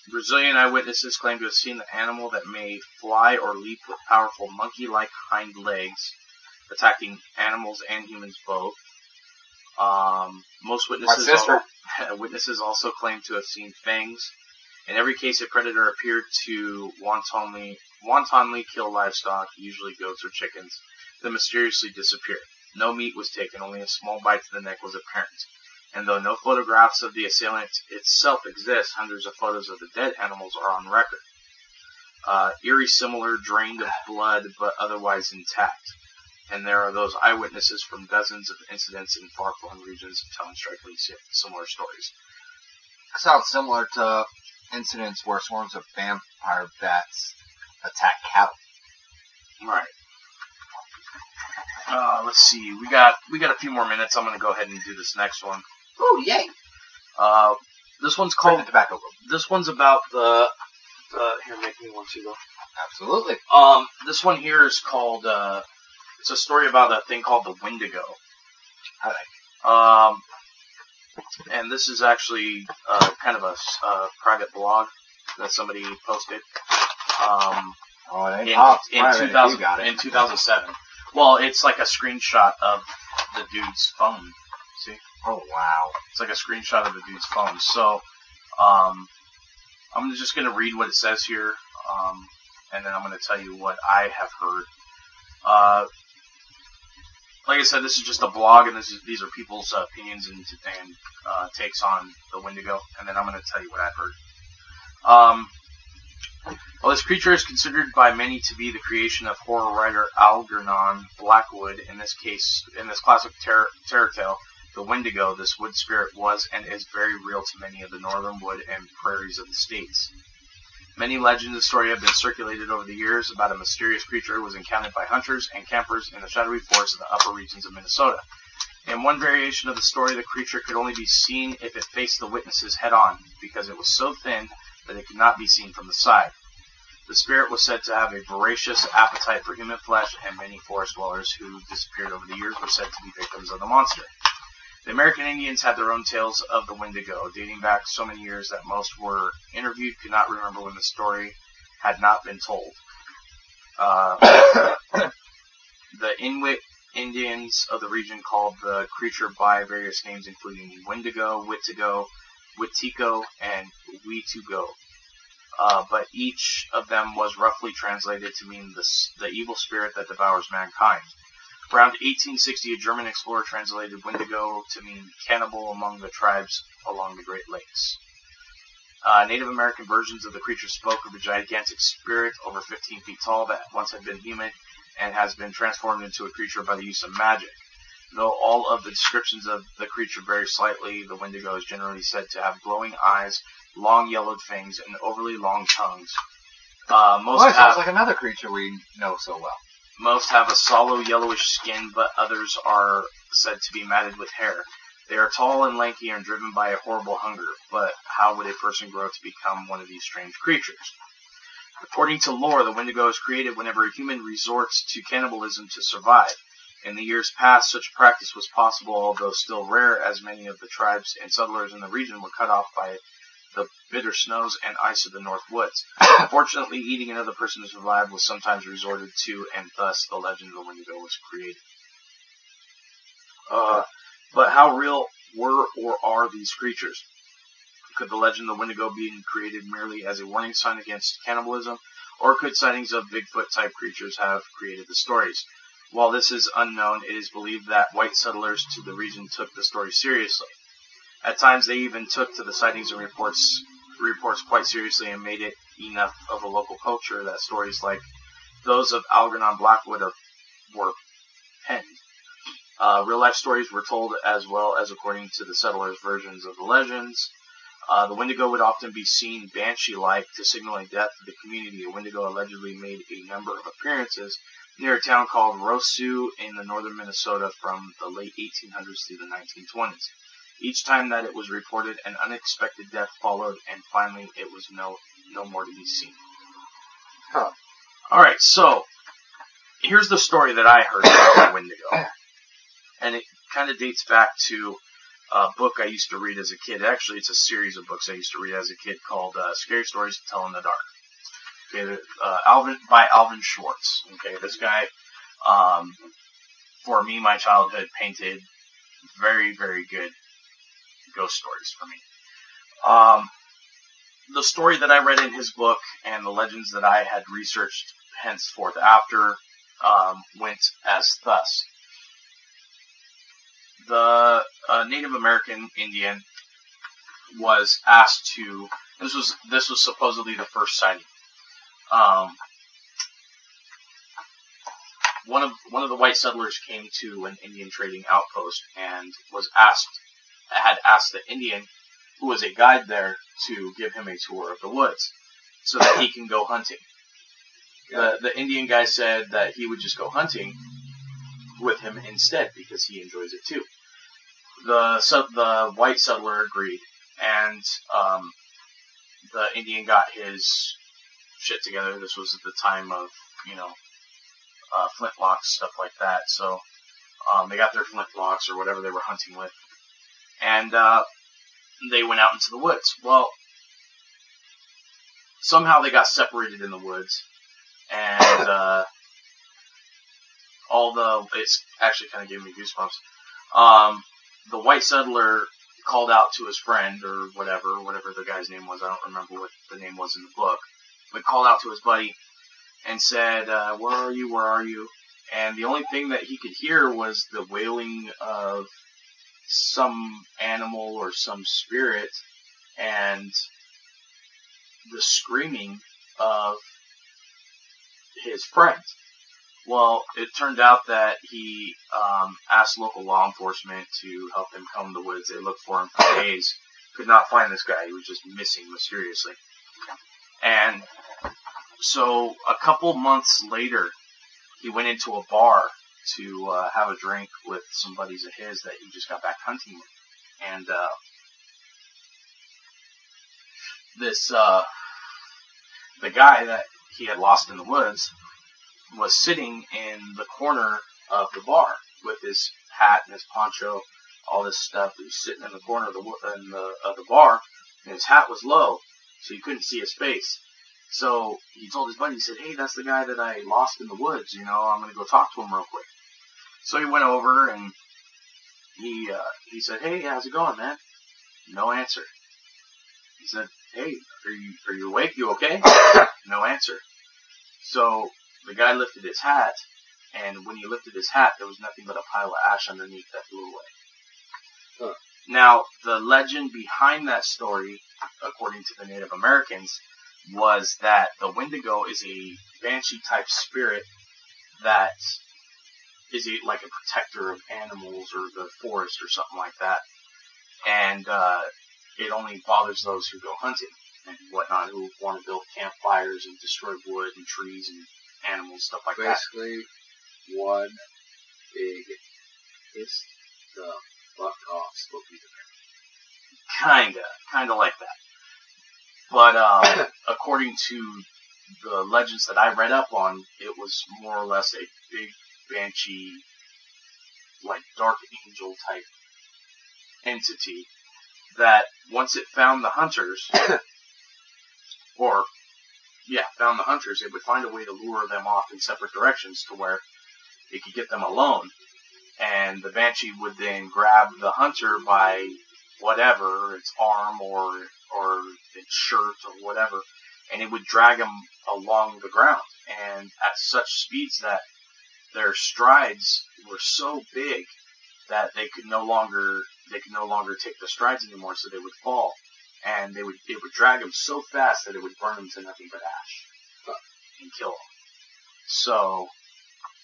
Brazilian eyewitnesses claim to have seen the animal that may fly or leap with powerful monkey-like hind legs, attacking animals and humans both. Most witnesses also claim to have seen fangs. In every case, a predator appeared to wantonly kill livestock, usually goats or chickens, then mysteriously disappear. No meat was taken, only a small bite to the neck was apparent. And though no photographs of the assailant itself exist, hundreds of photos of the dead animals are on record. Eerie similar, drained of blood, but otherwise intact. And there are those eyewitnesses from dozens of incidents in far-flung regions telling strikingly similar stories. It sounds similar to incidents where swarms of vampire bats attack cattle. Right. Let's see. We got a few more minutes. I'm going to go ahead and do this next one. Oh, yay. This one's called... the tobacco. This one's about the... Here, make me one too, though. Absolutely. This one here is called... it's a story about a thing called the Wendigo. I like it. And this is actually kind of a private blog that somebody posted. In 2007. Well, it's like a screenshot of the dude's phone. See? Oh, wow. It's like a screenshot of the dude's phone. So, I'm just going to read what it says here, and then I'm going to tell you what I have heard. Like I said, this is just a blog, and these are people's opinions and takes on the Wendigo, and then I'm going to tell you what I've heard. Well, this creature is considered by many to be the creation of horror writer Algernon Blackwood. In this classic terror tale, the Wendigo, this wood spirit, was and is very real to many of the northern wood and prairies of the states. Many legends and stories have been circulated over the years about a mysterious creature who was encountered by hunters and campers in the shadowy forests of the upper regions of Minnesota. In one variation of the story, the creature could only be seen if it faced the witnesses head-on, because it was so thin that it could not be seen from the side. The spirit was said to have a voracious appetite for human flesh, and many forest dwellers who disappeared over the years were said to be victims of the monster. The American Indians had their own tales of the Wendigo, dating back so many years that most were interviewed could not remember when the story had not been told. The Inuit Indians of the region called the creature by various names, including Wendigo, Witigo, Witiko, and Wetugo. But each of them was roughly translated to mean the evil spirit that devours mankind. Around 1860, a German explorer translated Wendigo to mean cannibal among the tribes along the Great Lakes. Native American versions of the creature spoke of a gigantic spirit over 15 feet tall that once had been human and has been transformed into a creature by the use of magic. Though all of the descriptions of the creature vary slightly, the Wendigo is generally said to have glowing eyes, long yellowed fangs, and overly long tongues. Sounds like another creature we know so well. Most have a sallow yellowish skin, but others are said to be matted with hair. They are tall and lanky and driven by a horrible hunger, but how would a person grow to become one of these strange creatures? According to lore, the Wendigo is created whenever a human resorts to cannibalism to survive. In the years past, such practice was possible, although still rare, as many of the tribes and settlers in the region were cut off by the bitter snows and ice of the North Woods. Unfortunately, eating another person to survive was sometimes resorted to, and thus the legend of the Wendigo was created. But how real were or are these creatures? Could the legend of the Wendigo be created merely as a warning sign against cannibalism, or could sightings of Bigfoot-type creatures have created the stories? While this is unknown, it is believed that white settlers to the region took the story seriously. At times, they even took to the sightings and reports quite seriously and made it enough of a local culture that stories like those of Algernon Blackwood were penned. Real-life stories were told as well as according to the settlers' versions of the legends. The Wendigo would often be seen banshee-like to signal a death to the community. A Wendigo allegedly made a number of appearances near a town called Roseau in the northern Minnesota from the late 1800s through the 1920s. Each time that it was reported, an unexpected death followed, and finally it was no more to be seen. Huh. Alright, so here's the story that I heard about the Wendigo. And it kind of dates back to a book I used to read as a kid. Actually, it's a series of books I used to read as a kid called Scary Stories to Tell in the Dark. Okay, by Alvin Schwartz. Okay, this guy, for me, my childhood, painted very, very good ghost stories for me. The story that I read in his book and the legends that I had researched henceforth after went as thus. The Native American Indian was asked to. This was supposedly the first sighting. One of the white settlers came to an Indian trading outpost and had asked the Indian, who was a guide there, to give him a tour of the woods so that he can go hunting. The Indian guy said that he would just go hunting with him instead because he enjoys it too. The white settler agreed, and the Indian got his shit together. This was at the time of, flintlocks, stuff like that. So they got their flintlocks or whatever they were hunting with, and they went out into the woods. Well, somehow they got separated in the woods, and it's actually kind of giving me goosebumps. The white settler called out to his friend or whatever the guy's name was. I don't remember what the name was in the book, but called out to his buddy and said, where are you? Where are you? And the only thing that he could hear was the wailing of some animal or some spirit and the screaming of his friend. Well, it turned out that he asked local law enforcement to help him comb the woods. They looked for him for days. Could not find this guy. He was just missing mysteriously. And so a couple months later, he went into a bar to have a drink with some buddies of his that he just got back hunting with. And the guy that he had lost in the woods was sitting in the corner of the bar with his hat and his poncho, all this stuff. He was sitting in the corner of the bar, and his hat was low, so you couldn't see his face. So he told his buddy, he said, "Hey, that's the guy that I lost in the woods. I'm going to go talk to him real quick." So he went over and he said, "Hey, how's it going, man?" No answer. He said, "Hey, are you awake? You okay?" No answer. So the guy lifted his hat and when he lifted his hat, there was nothing but a pile of ash underneath that blew away. Huh. Now, the legend behind that story, according to the Native Americans, was that the Wendigo is a banshee-type spirit that is like a protector of animals or the forest or something like that. And it only bothers those who go hunting and whatnot, who want to build campfires and destroy wood and trees and animals, stuff like that. Basically, one big pissed the fuck off Smokey the Bear. Kinda like that. But according to the legends that I read up on, it was more or less a big banshee, like dark angel type entity that once it found the hunters, found the hunters, it would find a way to lure them off in separate directions to where it could get them alone. And the banshee would then grab the hunter by whatever, its arm or its shirt or whatever, and it would drag them along the ground. And at such speeds that their strides were so big that they could no longer take the strides anymore, so they would fall. And it would drag them so fast that it would burn them to nothing but ash and kill them. So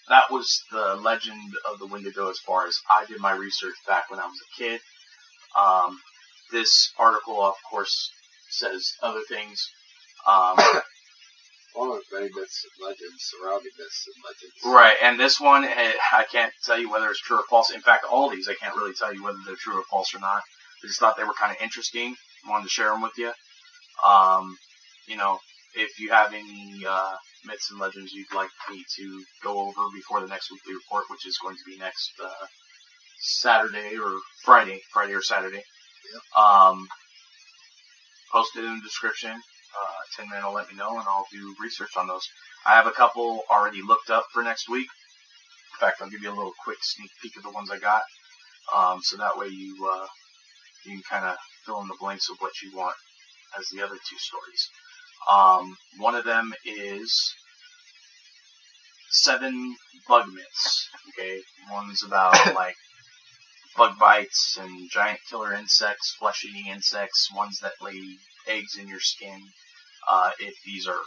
that was the legend of the Wendigo as far as I did my research back when I was a kid. This article, of course, says other things. All of many myths and legends surrounding myths and legends. Right, and this one, I can't tell you whether it's true or false. In fact, all these, I can't really tell you whether they're true or false or not. I just thought they were kind of interesting. Wanted to share them with you. If you have any myths and legends you'd like me to go over before the next weekly report, which is going to be next Saturday or Friday or Saturday. Yep. Post it in the description. Tin Man will let me know, and I'll do research on those. I have a couple already looked up for next week. In fact, I'll give you a little quick sneak peek of the ones I got, so that way you can kind of fill in the blanks of what you want as the other two stories. One of them is 7 bug myths. Okay, one's about like bug bites and giant killer insects, flesh-eating insects, ones that lay eggs in your skin, if these are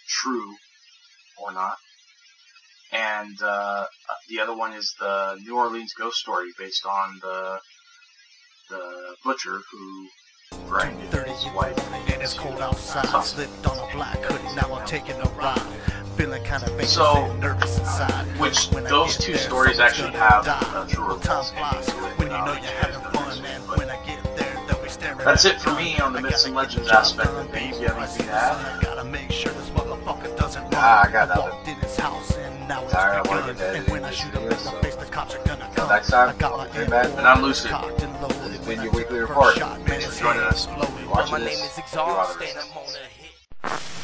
true or not. And the other one is the New Orleans ghost story, based on the butcher who grinded his wife. And it's cold outside. Slipped on a black hoodie, now I'm taking a ride. Feeling kind of nervous inside. Which those two stories actually have a true or false ending to it. When you know you're having fun, and when I get there, they'll be staring. That's it for me on the myths and legends aspect of things. You have anything to add? Gotta make sure this motherfucker doesn't run. I got nothing. Walked in his house and now it's Sorry, I want to get that and when I shoot him in the face, the cops are gonna Until come. next time, Hey, man. And I'm Lucid. This has been your weekly report. Thanks for joining us. My Watching name this. is Do others. Exhaust and I'm on a hit.